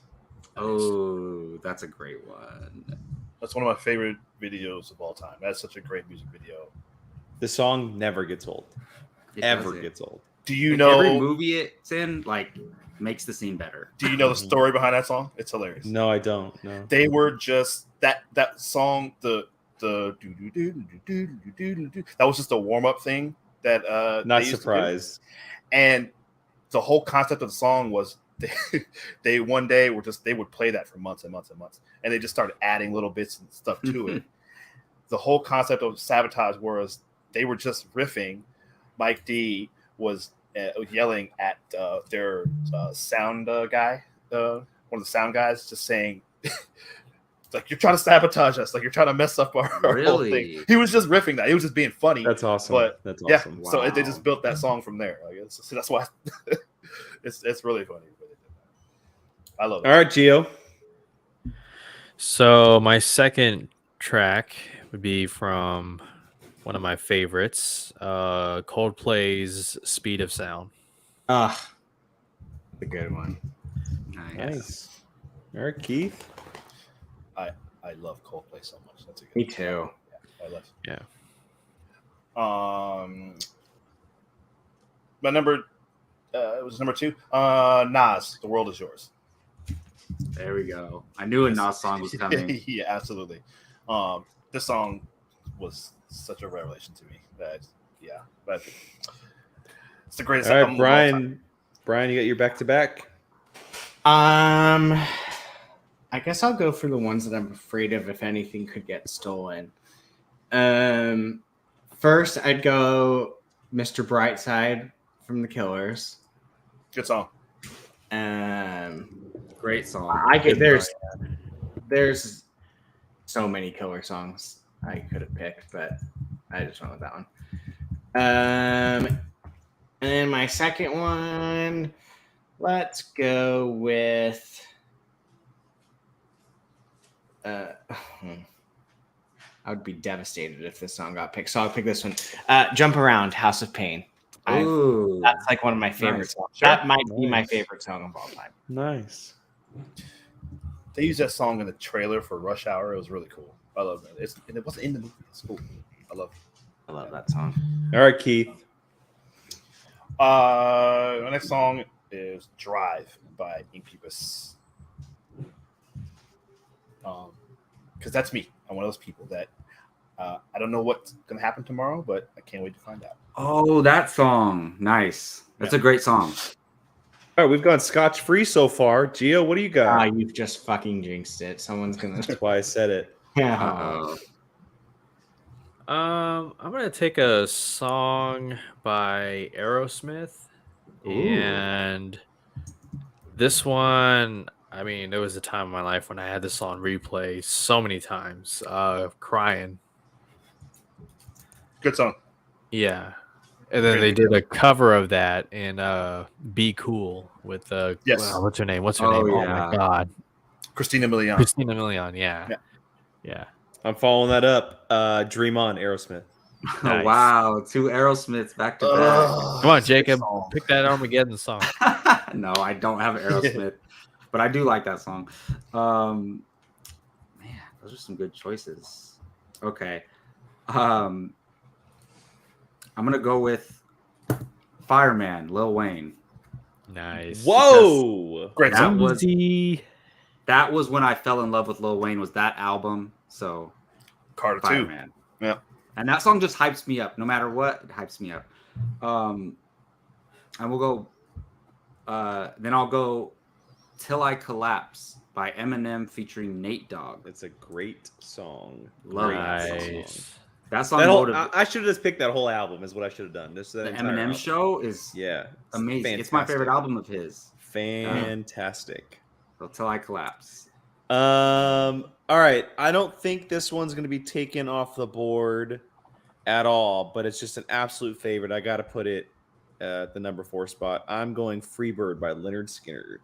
Oh, that's a great one. That's one of my favorite videos of all time. That's such a great music video. The song never gets old. It Ever doesn't. gets old. Do you Like, know every movie it's in, like, makes the scene better. Do you know the story behind that song? It's hilarious. No, I don't. No. They were just that song, the that was just a warm-up thing that Not they used to do. surprised. And the whole concept of the song was they one day they would play that for months and months and months, and they just started adding little bits and stuff to it. The whole concept of Sabotage was they were just riffing. Mike D was yelling at their sound guy, one of the sound guys, just saying, like, you're trying to sabotage us, like you're trying to mess up our whole thing. He was just riffing that. He was just being funny. That's awesome. But that's yeah, awesome. Wow. so they just built that song from there. Like, so that's why it's really funny. I love it. All right, Gio. So my second track would be from one of my favorites, Coldplay's "Speed of Sound." Ah, a good one. Nice. All right, Keith. I love Coldplay so much. That's a good Me too. I love it. Yeah. My number it was number 2. Nas, "The World Is Yours." There we go. I knew a Nas song was coming. Yeah, absolutely. This song was such a revelation to me. But it's the greatest All album right, of all time. Brian, you got your back-to-back? I guess I'll go for the ones that I'm afraid of if anything could get stolen. First, I'd go Mr. Brightside from The Killers. Good song. Great song. There's so many killer songs I could have picked, but I just went with that one. And then my second one, let's go with I would be devastated if this song got picked, so I'll pick this one. Jump Around, House of Pain. Ooh, That's like one of my favorite Nice. songs. Sure. That might be my Nice. favorite song of all time. Nice. They used that song in the trailer for Rush Hour. It was really cool. I love it. It wasn't in the movie. It's cool. I love it. I love that song. All right, Keith. My next song is "Drive" by Incubus. Because that's me. I'm one of those people that I don't know what's gonna happen tomorrow, but I can't wait to find out. oh, that song. Nice. That's a great song. All right, we've gone scotch-free so far. Gio, what do you got? You've just fucking jinxed it. Someone's gonna. That's why I said it. Uh-oh. I'm gonna take a song by Aerosmith, and this one, I mean, there was a time in my life when I had this on replay so many times, crying. Good song. Yeah, and then they did a cover of that in "Be Cool" with Yes. what's her name? What's her Oh, name? Oh yeah. my God, Christina Milian. Christina Milian. Yeah, Yeah. yeah. I'm following that up. Dream On, Aerosmith. Oh, Nice. wow. 2 Aerosmiths back to Come on, Jacob, song. pick that Armageddon song. back. No, I don't have Aerosmith, but I do like that song. Man, those are some good choices. Okay. I'm going to go with Fireman, Lil Wayne. Nice. Whoa! Great That song. was that was when I fell in love with Lil Wayne, was that album. So Carter 2. Fireman. Yeah. And that song just hypes me up. No matter what, it hypes me up. And we'll go then I'll go Till I Collapse by Eminem featuring Nate Dogg. It's a great song. Love Great that song. Nice. That song That whole, motivated. I should have just picked that whole album. Is what I should have done. Just The that entire Eminem album. Show is Yeah, it's amazing. It's my favorite fantastic. album of his. Fantastic. So Till I Collapse. All right. I don't think this one's going to be taken off the board at all, but it's just an absolute favorite. I got to put it at the number 4 spot. I'm going Freebird by Leonard Skinner.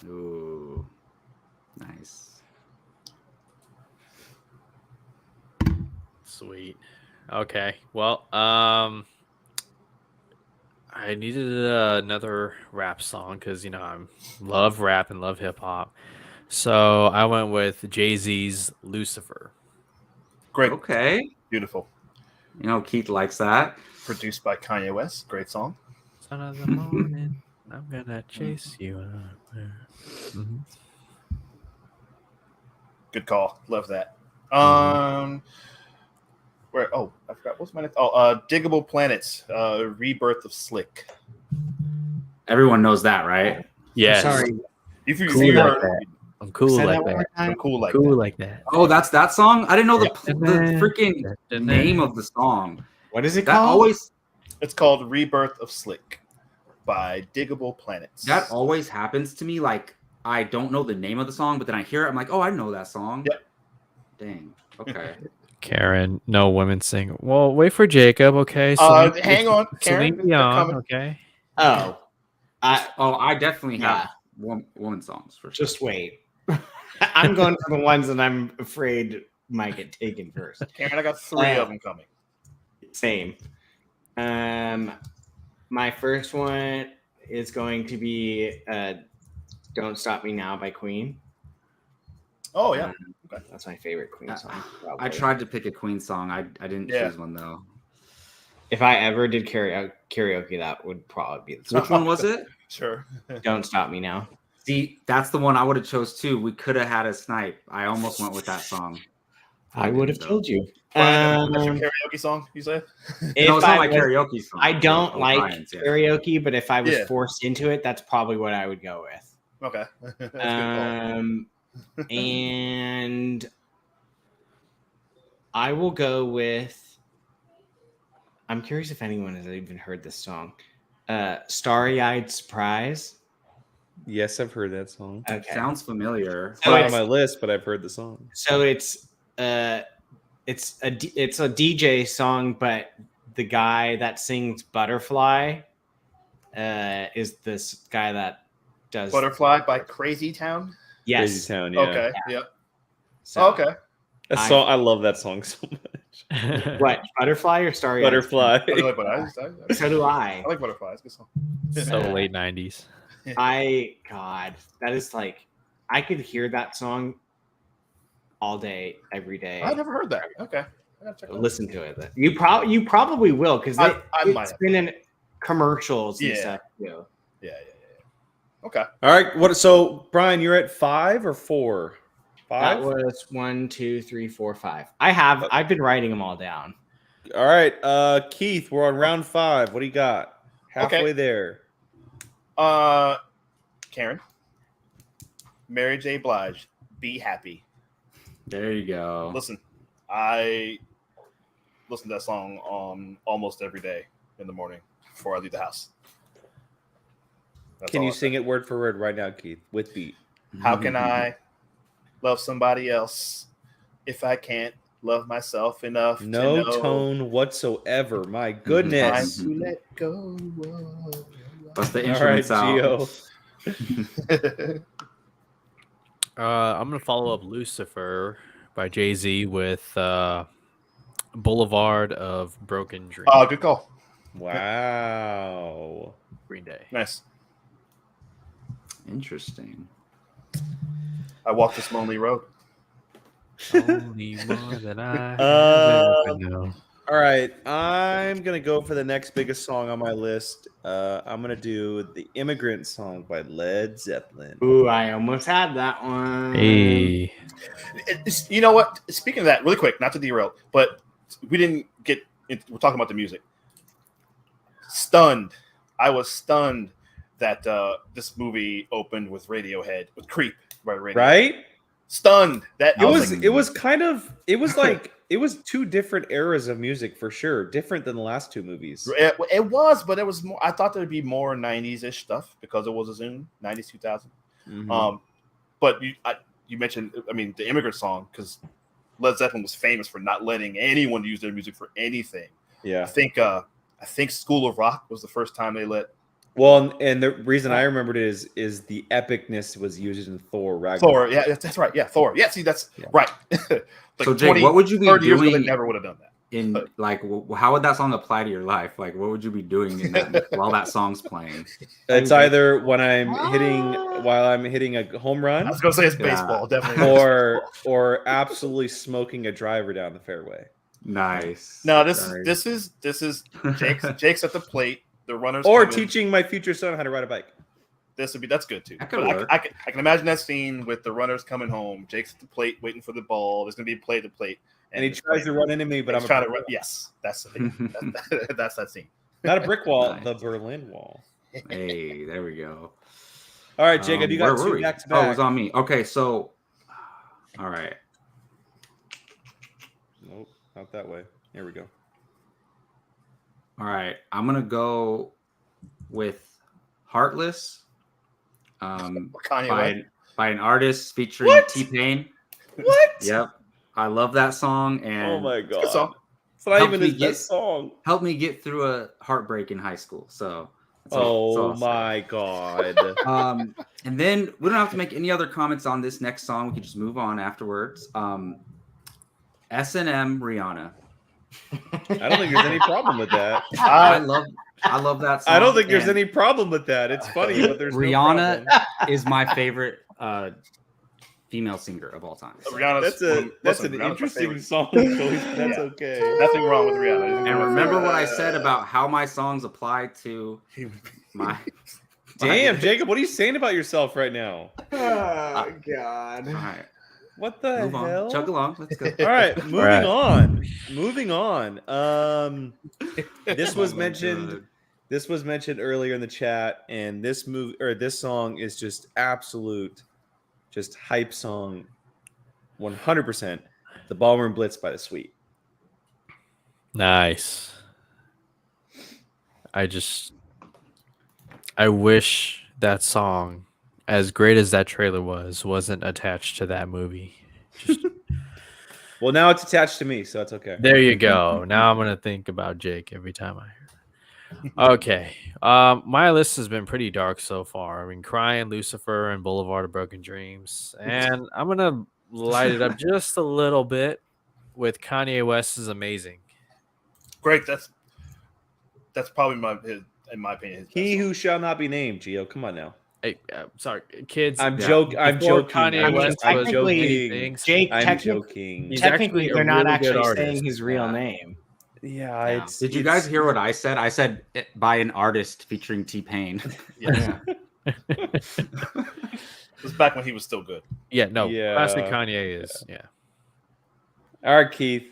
Ooh, nice. Sweet. Okay. Well, I needed another rap song because I love rap and love hip hop. So I went with Jay-Z's Lucifer. Great. Okay. Beautiful. Keith likes that. Produced by Kanye West. Great song. Son of the morning, I'm gonna chase you. Mhm. Good call. Love that. Where? Oh, I forgot. What's my next? Oh, Diggable Planets. Rebirth of Slick. Everyone knows that, right? Yes. Sorry. If you Cool see like her, that. I'm cool Say like that one more that. time. I'm cool like Cool that. like that. Oh, that's that song? I didn't know the Yeah. freaking name of the song. What is it That called? always It's called Rebirth of Slick by Diggable Planets. that always happens to me. Like I don't know the name of the song, but then I hear it, I'm like, oh, I know that song. Yep. Dang. Okay. Karen, no women sing. Well, wait for Jacob, okay? Hang on, Karen. Celine They're Dion, coming. okay? Oh, I definitely Yeah. have woman songs for sure. just wait. I'm going for the ones that I'm afraid might get taken first. Karen, I got 3 of them coming. Same. My first one is going to be "Don't Stop Me Now" by Queen. Oh yeah. That's my favorite Queen song. I probably. tried to pick a Queen song. I didn't Yeah. choose one though. If I ever did karaoke, that would probably be the Which song. one was it? Sure. "Don't Stop Me Now." See, that's the one I would have chose too. We could have had a snipe. I almost went with that song. I would have killed you. Brian, that's your karaoke song, you said? No, it's not my was- karaoke song. I don't Oh, like Brian's, yeah. karaoke, but if I was Yeah. forced into it, that's probably what I would go with. Okay. That's a good call. And I will go with. I'm curious if anyone has even heard this song. "Starry-Eyed Surprise." Yes, I've heard that song. Okay. Sounds familiar. So Not on it's- my list, but I've heard the song. So it's a DJ song, but the guy that sings "Butterfly" is this guy that does Butterfly by Crazy Town. Yes. Crazy Town, yeah. Okay. Yep. So, Okay. That song, I love that song so much. What, Butterfly or Starry? Butterfly. I like Butterfly. So do I. I like Butterfly. It's a good song. So late 90s. God, that is like, I could hear that song all day, every day. I never heard that. Okay. I gotta check it out. Listen to it. You probably will because I might it's have. been in commercials and Yeah. stuff too. Yeah. Okay. All right. So, Brian, you're at 5 or 4? 5? That was 1, 2, 3, 4, 5. I've been writing them all down. All right. Keith, we're on round 5. What do you got? Halfway Okay. there. Karen. Mary J. Blige. Be Happy. There you go. Listen, I listen to that song almost every day in the morning before I leave the house. That's Can all you I say. sing it word for word right now, Keith, with beat? How can I love somebody else if I can't love myself enough? No to know tone whatsoever. My time goodness. to let go. Bust the All right, instruments out. Gio. I'm gonna follow up Lucifer by Jay-Z with Boulevard of Broken Dreams. Oh, good call. Wow. Green Day. Nice. Interesting. I walked this lonely road. Only more than I ever know. All right, I'm gonna go for the next biggest song on my list. I'm gonna do the "Immigrant" song by Led Zeppelin. Ooh, I almost had that one. Hey, You know what? Speaking of that, really quick, not to derail, but we didn't get. We're talking about the music. Stunned. I was stunned that this movie opened with Radiohead, with "Creep" by Radiohead. Right? Stunned. That It I was. like, It was kind of. It was like. It was two different eras of music for sure, different than the last two movies. It was, but it was more. I thought there'd be more '90s ish stuff because it was a Zoom '90s 2000. Mhm. But you mentioned, I mean, the Immigrant Song, because Led Zeppelin was famous for not letting anyone use their music for anything. Yeah. I think School of Rock was the first time they let. Well, and the reason I remembered it is the epicness was used in Thor Ragnarok. Thor, yeah, that's right. Yeah, Thor. Yeah, see, that's right. Like so, Jake, what would you be 30 years ago, doing? they never would have done that. In like, how would that song apply to your life? Like, what would you be doing in that while that song's playing? It's either when while I'm hitting a home run. I was gonna say it's baseball, definitely. Or absolutely smoking a driver down the fairway. Nice. No, this is Jake's at the plate. The runners or teaching my future son how to ride a bike. That's good too. That could work. I can imagine that scene with the runners coming home. Jake's at the plate waiting for the ball. There's gonna be a play to plate, and he tries to run into me, but I'm trying to run. Yes, that's that scene. Not a brick wall, the Berlin Wall. Hey, there we go. All right, Jacob, you got 2 back to back. Oh, it was on me. Okay, so all right. Nope, not that way. Here we go. All right, I'm gonna go with "Heartless" by an artist featuring T-Pain. What? Yep, I love that song, and oh my god, it's not even his best song. Helped me get through a heartbreak in high school. So, my god. And then we don't have to make any other comments on this next song. We can just move on afterwards. S&M Rihanna. I don't think there's any problem with that. I love that song. I don't think there's any problem with that. It's funny, but there's Rihanna no problem. is my favorite female singer of all time. So. That's an interesting song choice. That's okay. Nothing wrong with Rihanna. And remember what I said about how my songs apply to my. Damn, Jacob, what are you saying about yourself right now? Oh God. All right. What the hell? Chug along. Let's go. All right, moving on. This was mentioned. This was mentioned earlier in the chat, and this song is just absolute, just hype song, 100%. The Ballroom Blitz by The Sweet. Nice. I wish that song, as great as that trailer wasn't attached to that movie. Well, now it's attached to me, so it's okay. There you go. Now I'm gonna think about Jake every time I hear it. Okay. My list has been pretty dark so far. I mean, Crying, Lucifer, and Boulevard of Broken Dreams. And I'm gonna light it up just a little bit with Kanye West's Amazing. Great. That's probably in my opinion. He who shall not be named, Gio. Come on now. Hey, sorry, kids. I'm joking. Kanye West was technically, Jake. I'm joking. Technically, they're not really actually saying his real name. Yeah. Did you guys hear what I said? I said by an artist featuring T-Pain. Yeah. It was back when he was still good. Yeah. No. Classic Kanye is. Yeah. All right, Keith.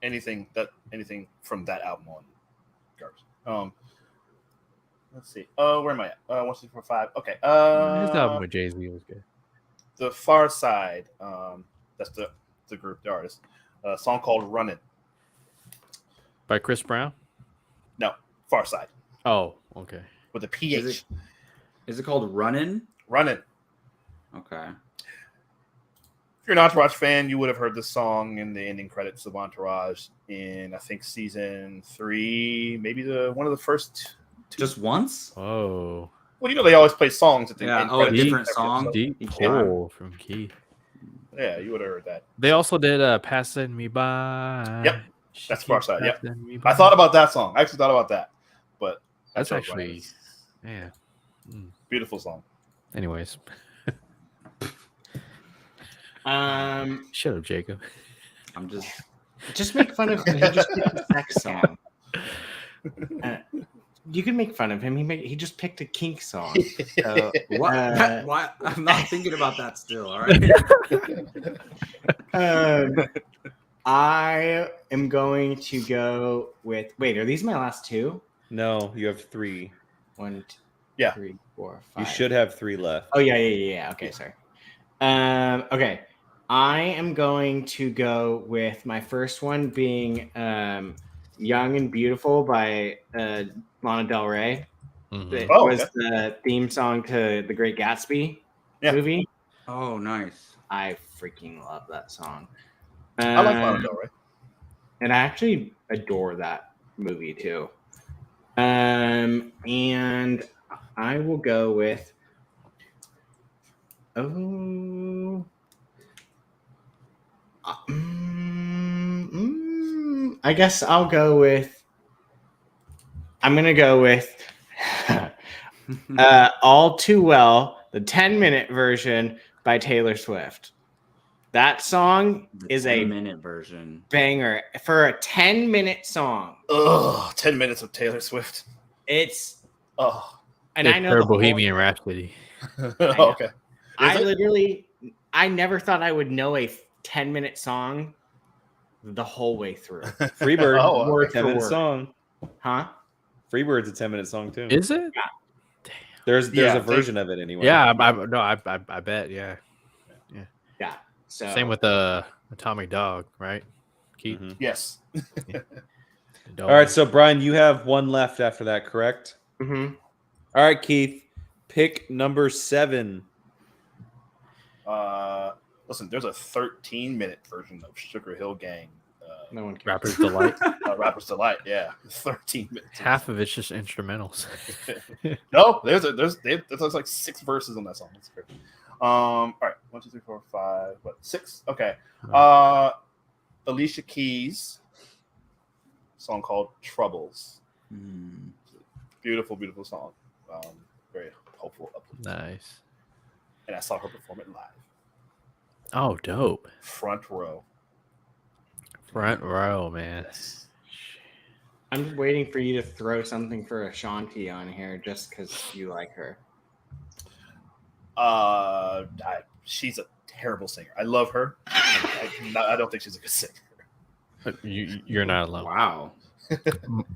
Anything from that album on garbage. Let's see. Where am I at? 1, 2, 3, 4, 5. Okay. His album with Jay-Z was good. The Far Side. That's the group, the artist. A song called "Runnin'." By Chris Brown? No, Far Side. Oh, okay. With a PH. Is it called Runnin'? Runnin'. Okay. If you're an Entourage fan, you would have heard this song in the ending credits of Entourage in, I think, season 3, maybe one of the first. Just once? Oh. Well, they always play songs at the end. A different song. Deep pull from Keith. Yeah, you would have heard that. They also did Passing Me By. Yep. That's Far Side. Yep. I thought about that song. I actually thought about that. But that's actually, yeah. Beautiful song. Anyways. Shut up, Jacob. I'm just make fun of him. He just picked a sex song. You can make fun of him. He just picked a kink song. What? Why? I'm not thinking about that still. All right. I am going to go with. Wait, are these my last 2? No, you have 3. 1, 2, yeah. 3, 4, 5. You should have 3 left. Oh yeah. Okay, sorry. Okay. I am going to go with my first one being Young and Beautiful by Lana Del Rey. Mm-hmm. It was the theme song to The Great Gatsby movie. Oh, nice. I freaking love that song. I like Lana Del Rey. And I actually adore that movie too. And I will go with I guess I'll go with I'm gonna go with All Too Well, the 10-minute version by Taylor Swift. That song is a 10-minute version. banger for a 10-minute song. Ugh, 10 minutes of Taylor Swift. It's Oh, and I know her the whole- Bohemian Rhapsody. okay. I never thought I would know a 10-minute song the whole way through. Freebird, Oh, Word for 10-minute word. song. Huh? Freebird's a 10-minute song too. Is it? There's Yeah, a version of it anyway. Yeah, I bet. Yeah. Yeah. So Same with Atomic Dog, right? Keith. Mhm. Yes. All right, so Brian, you have one left after that, correct? Mhm. All right, Keith, pick number 7. Listen, there's a 13-minute version of Sugar Hill Gang. No one cares. Rapper's Delight. Rapper's Delight. Yeah, 13 minutes. Half of it's just instrumentals. No, there's like 6 verses on that song. That's great. All right, 1, 2, 3, 4, 5, 6? Okay. Alicia Keys, song called Troubles. Beautiful, beautiful song. Very hopeful, uplifting. Nice. And I saw her perform it live. Oh, dope. Front row. Front row, man. Yes. I'm waiting for you to throw something for Ashanti on here just because you like her. She's a terrible singer. I love her. I don't think she's a good singer. You're not alone. Wow.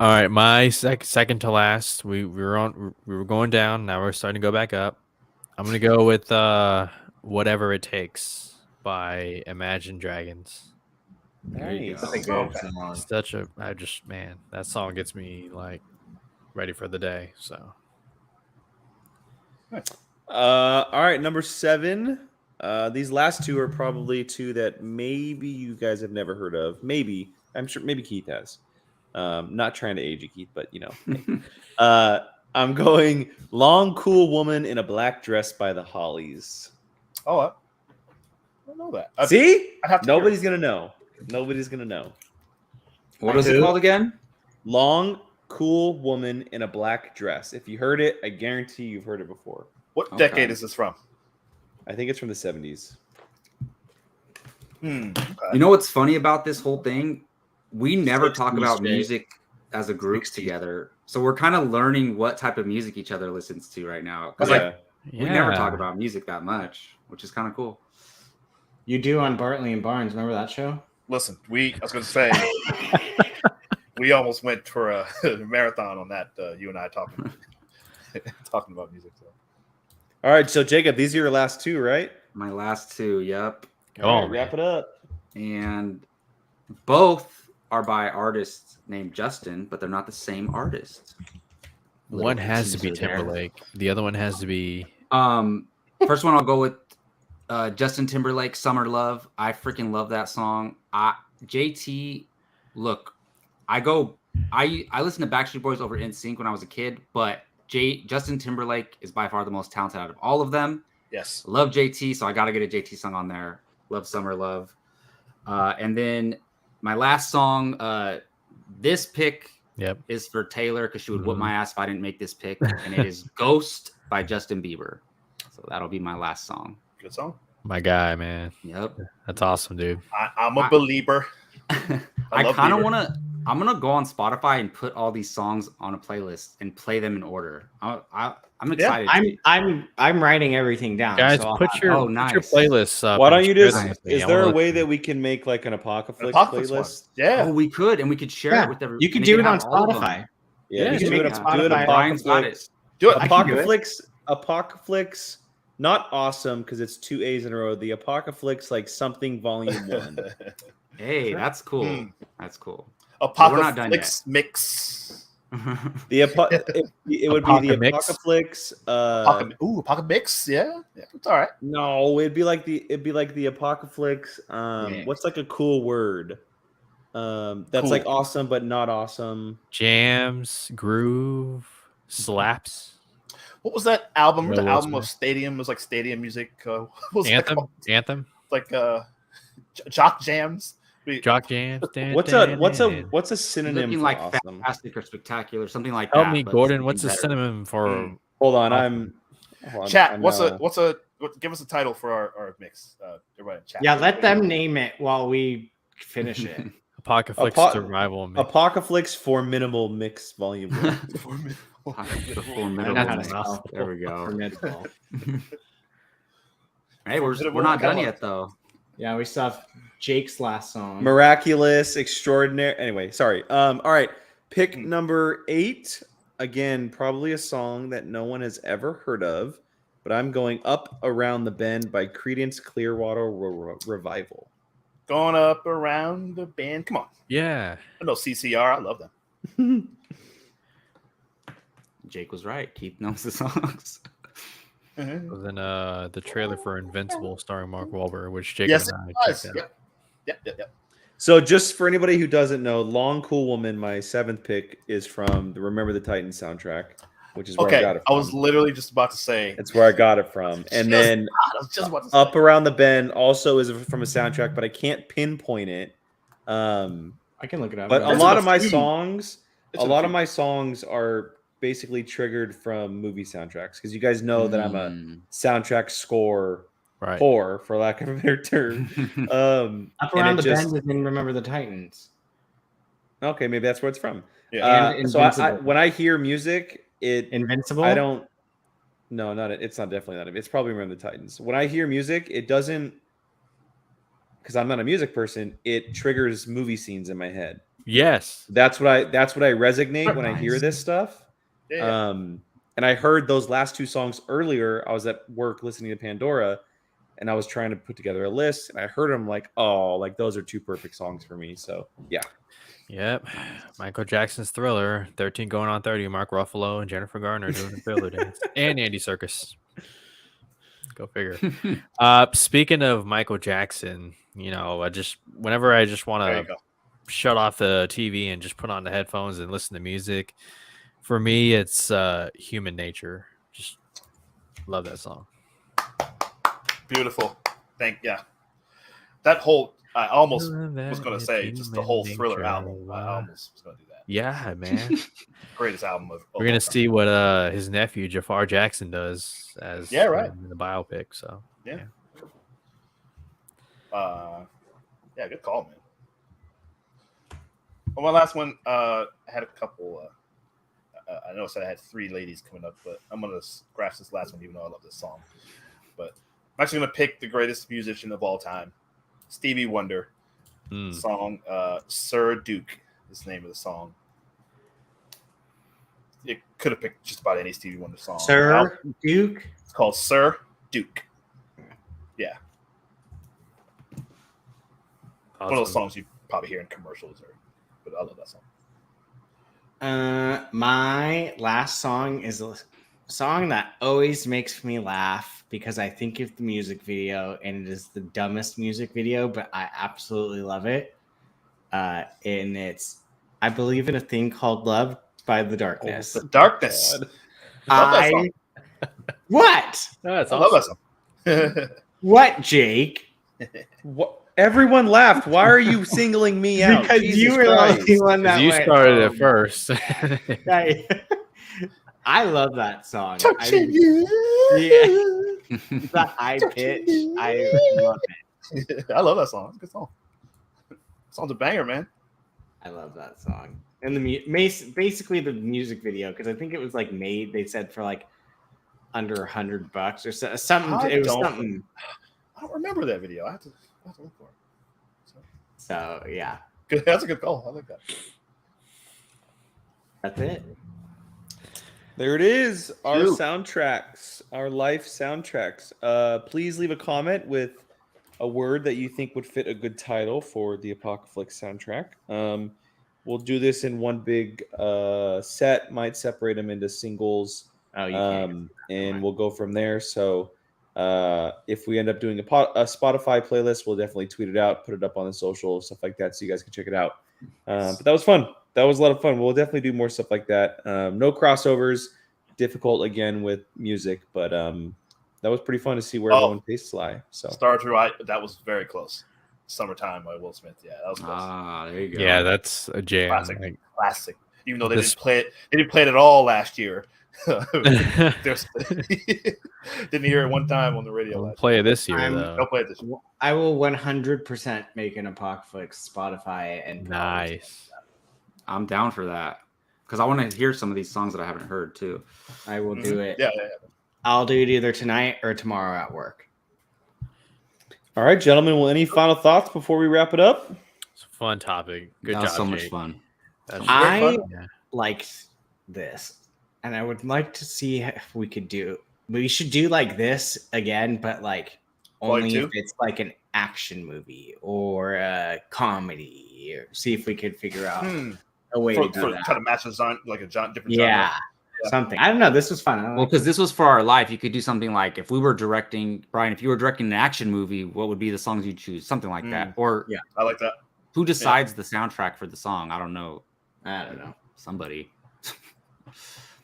All right, my second to last. We were going down. Now we're starting to go back up. I'm gonna go with Whatever It Takes by Imagine Dragons. There you Nice. go. That's a good song. That song gets me like ready for the day. So All right, number 7. These last 2 are probably 2 that maybe you guys have never heard of. Maybe. I'm sure maybe Keith has. Not trying to age you, Keith, but you know. I'm going Long Cool Woman in a Black Dress by the Hollies. Oh, I don't know that. See? I have to Nobody's going to know. Nobody's going to know. What is it called again? Long Cool Woman in a Black Dress. If you heard it, I guarantee you've heard it before. What Okay. decade is this from? I think it's from the 70s. Okay. You know what's funny about this whole thing? We never talk 60s about straight. music as a group 60s. together. So we're kind of learning what type of music each other listens to right now. Because Yeah. like we never talk about music that much, which is kind of cool. You do on Bartley and Barnes. Remember that show? Listen, I was going to say, we almost went for a marathon on that. You and I talking about music. So. All right, so Jacob, these are your last 2, right? My last 2, yep. All right, man. wrap it up. And both are by artists named Justin, but they're not the same artist. one has to be teaser there. Timberlake. The other one has to be First one I'll go with Justin Timberlake, Summer Love. I freaking love that song. JT, look, I listened to Backstreet Boys over NSYNC when I was a kid, but Justin Timberlake is by far the most talented out of all of them. Yes. Love JT, so I got to get a JT song on there. Love Summer Love. And then my last song, this pick is for Taylor because she would whoop my ass if I didn't make this pick. And it is Ghost by Justin Bieber. So that'll be my last song. Good song. my guy, man. Yep. That's awesome, dude. I'm a believer. I love kind of Bieber. want to. I'm gonna go on Spotify and put all these songs on a playlist and play them in order. I'm excited. I'm writing everything down. Guys, so I'll put have- your nice. playlists up. Why and don't you share just? them with me. Is I there wanna a way listen. that we can make like an Apocaflix Apocalypse one. playlist? Yeah. Oh, we could, and we could share Yeah, it with everyone. you could do it on Spotify. Yeah, Yeah, you just can do make it. it Do it Spotify. Brian's got Apocaflix. it. Do it. I can do it. Apocaflix, not awesome because it's 2 A's in a row. The Apocaflix, like something volume 1. Hey, that's cool. Hmm. That's cool. We're not done Apocalypse mix. It would be the Apocamix. Apocaflix. Apocamix. Yeah, it's all right. No, it'd be like the Apocaflix. Mix. What's like a cool word? That's Cool. like awesome but not awesome. Jams, groove, slaps. What was that album? Really The well album of smart. Stadium it was like Stadium music. What was that Anthem, called? Anthem, Like Jock Jams. Jock Jams. What's a synonym Looking for like awesome? fantastic or spectacular, something like Tell that. me, but Gordon. something What's the better. synonym for? Hold on, Awesome. Chat. I'm, Give us a title for our mix. Everybody in chat. Yeah, let them name it while we finish it. Apocaflix survival mix. Apocaflix for minimal mix volume 1. Formidable. There we go. Formidable. Hey, we're not done yet though. Yeah, we still have Jake's last song. Miraculous, extraordinary. Anyway, sorry. All right. Pick number 8. Again, probably a song that no one has ever heard of, but I'm going Up Around the Bend by Creedence Clearwater Revival. Going up around the band. Come on. Yeah. I know CCR. I love them. Jake was right. Keith knows the songs. Was in the trailer for Invincible starring Mark Wahlberg, which Jacob Yes, and it I was. checked out. Yep. So, just for anybody who doesn't know, Long Cool Woman, my 7th pick, is from the Remember the Titans soundtrack, which is where I got it I from. was literally just about to say. That's where I got it from. And then I was just about to say. Up Around the Bend also is from a soundtrack, but I can't pinpoint it. I can look it up. But a There's lot a of my few. songs, It's a a lot few. of my songs are basically triggered from movie soundtracks because you guys know that I'm a soundtrack score Right. whore, for lack of a better term. Up and Around it the just- Bend is in Remember the Titans. Okay, maybe that's where it's from. Yeah. And So Invincible. when I hear music, Invincible? I don't. No, not it. It's not definitely not. It's probably Remember the Titans. When I hear music, it doesn't, because I'm not a music person. It triggers movie scenes in my head. Yes. That's what I resonate when I hear Nice. this stuff. Yeah. And I heard those last 2 songs earlier. I was at work listening to Pandora, and I was trying to put together a list, and I heard them like, oh, like those are 2 perfect songs for me. So yeah. Yep. Michael Jackson's Thriller, 13 going on 30, Mark Ruffalo and Jennifer Garner doing the Thriller dance. And Andy Serkis. Go figure. Speaking of Michael Jackson, whenever I just want There you to go. shut off the TV and just put on the headphones and listen to music, for me, it's Human Nature. Just love that song. Beautiful. That whole. I almost was going to say just the whole Thriller album. I almost was going to do that. Yeah, man. Greatest album of. We're gonna see what his nephew Jafar Jackson does as right. in the biopic. So Yeah. Good call, man. Well, my last one, I had a couple. I know I said I had 3 ladies coming up, but I'm gonna scratch this last one, even though I love this song. But I'm actually gonna pick the greatest musician of all time, Stevie Wonder. Song, Sir Duke is the name of the song. It could have picked just about any Stevie Wonder song. Sir Duke? It's called Sir Duke. Yeah. awesome. One of those songs you probably hear in commercials, but I love that song. My last song is a song that always makes me laugh because I think of the music video and it is the dumbest music video, but I absolutely love it. And it's I Believe in a Thing Called Love by The Darkness. The Darkness. God. I love that song. What? That's I love awesome. that song. What, Jake? What? Everyone laughed. Why are you singling me out? Because Jesus you were Christ. the only one that You went, started "Oh, it first. I love that song. Touching you. Yeah. That high pitch. I love it. I love that song. It's a good song. Song's a banger, man. I love that song. And basically the music video, because I think it was like made, they said, for like under $100 or something. It was something. I don't remember that video. I have to look for it. So yeah, Good. That's a good call. I like that. that's it. There it is. Our Shoot. soundtracks, our life soundtracks. Please leave a comment with a word that you think would fit a good title for the Apocaflix soundtrack. we'll do this in one big set. Might separate them into singles. Oh, you can. And we'll go from there. So if we end up doing a Spotify playlist, we'll definitely tweet it out, put it up on the social, stuff like that, so you guys can check it out. But that was fun. That was a lot of fun. We'll definitely do more stuff like that. No crossovers. Difficult again with music, but that was pretty fun to see where everyone's tastes lie. So Star Trek, that was very close. Summertime by Will Smith. Yeah, that was close. There you go. Yeah, that's a jam. Classic. Even though they didn't play it at all last year. Didn't hear it one time on the radio. We'll play it this year, though. Don't play it this year. I will 100% make an Apocaflix Spotify and Nice. I'm down for that because I want to hear some of these songs that I haven't heard too. I will do it. Yeah. I'll do it either tonight or tomorrow at work. all right, gentlemen. Well, any final thoughts before we wrap it up? It's a fun topic. Good That job, was so much Jake. fun. That's I Yeah. liked this, and I would like to see if we could do. We should do like this again, but like only Volume if it's like an action movie or a comedy. Or see if we could figure out a way to do For that. try to match a different Yeah, genre. something. I don't know. This was fun. I Well, like because this was for our life, you could do something like if we were directing, Brian, if you were directing an action movie, what would be the songs you choose? Something like that. Or Yeah. I like that. who decides the soundtrack for the song? I don't know. I don't know. Somebody.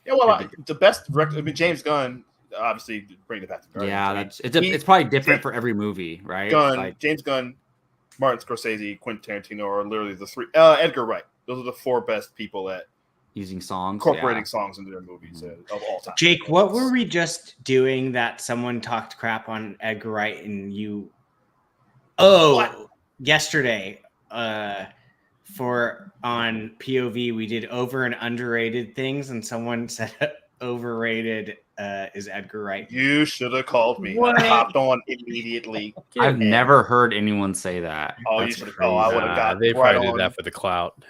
Yeah, well, the best director. I mean, James Gunn, obviously, bringing it back to Guardians. Yeah, I mean, it's probably different for every movie, right? Gunn, James Gunn, Martin Scorsese, Quentin Tarantino are literally the three. Edgar Wright. Those are the four best people at using songs, incorporating songs into their movies of all time. Jake, what were we just doing that someone talked crap on Edgar Wright and you? Oh, What? yesterday, for on POV, we did over and underrated things, and someone said overrated is Edgar Wright. You should have called me. What? I hopped on immediately. I've never heard anyone say that. Oh, you That's should have. crazy. Oh, I would have got They right probably on. did that for the clout.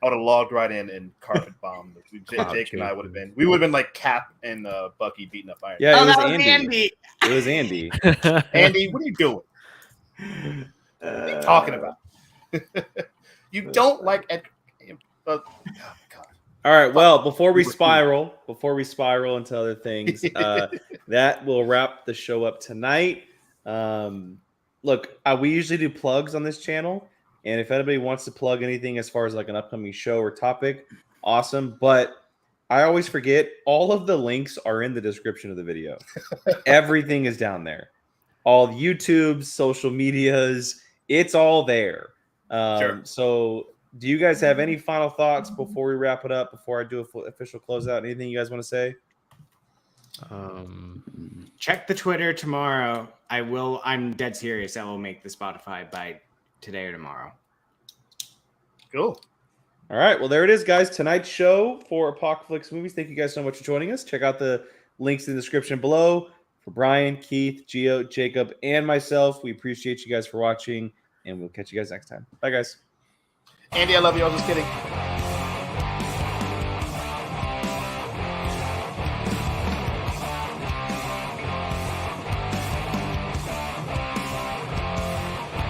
I would have logged right in and carpet bombed. Jake and I would have been. We would have been like Cap and Bucky beating up Iron. Yeah, Oh, it was that was Andy. Andy. It was Andy. Andy, what are you doing? What are you talking about? You don't like Edgar. Oh, God. All right. Well, before we spiral into other things, that will wrap the show up tonight. Look, we usually do plugs on this channel, and if anybody wants to plug anything as far as like an upcoming show or topic, awesome. But I always forget all of the links are in the description of the video. Everything is down there. All YouTube's, social medias, it's all there. Sure. So do you guys have any final thoughts before we wrap it up, before I do a full official closeout? Anything you guys want to say? Check the Twitter tomorrow. I'm dead serious. I will make the Spotify by today or tomorrow. Cool. All right. Well, there it is, guys. Tonight's show for Apocaflix Movies. Thank you guys so much for joining us. Check out the links in the description below for Brian, Keith, Gio, Jacob, and myself. We appreciate you guys for watching, and we'll catch you guys next time. Bye, guys. Andy, I love you. I was just kidding.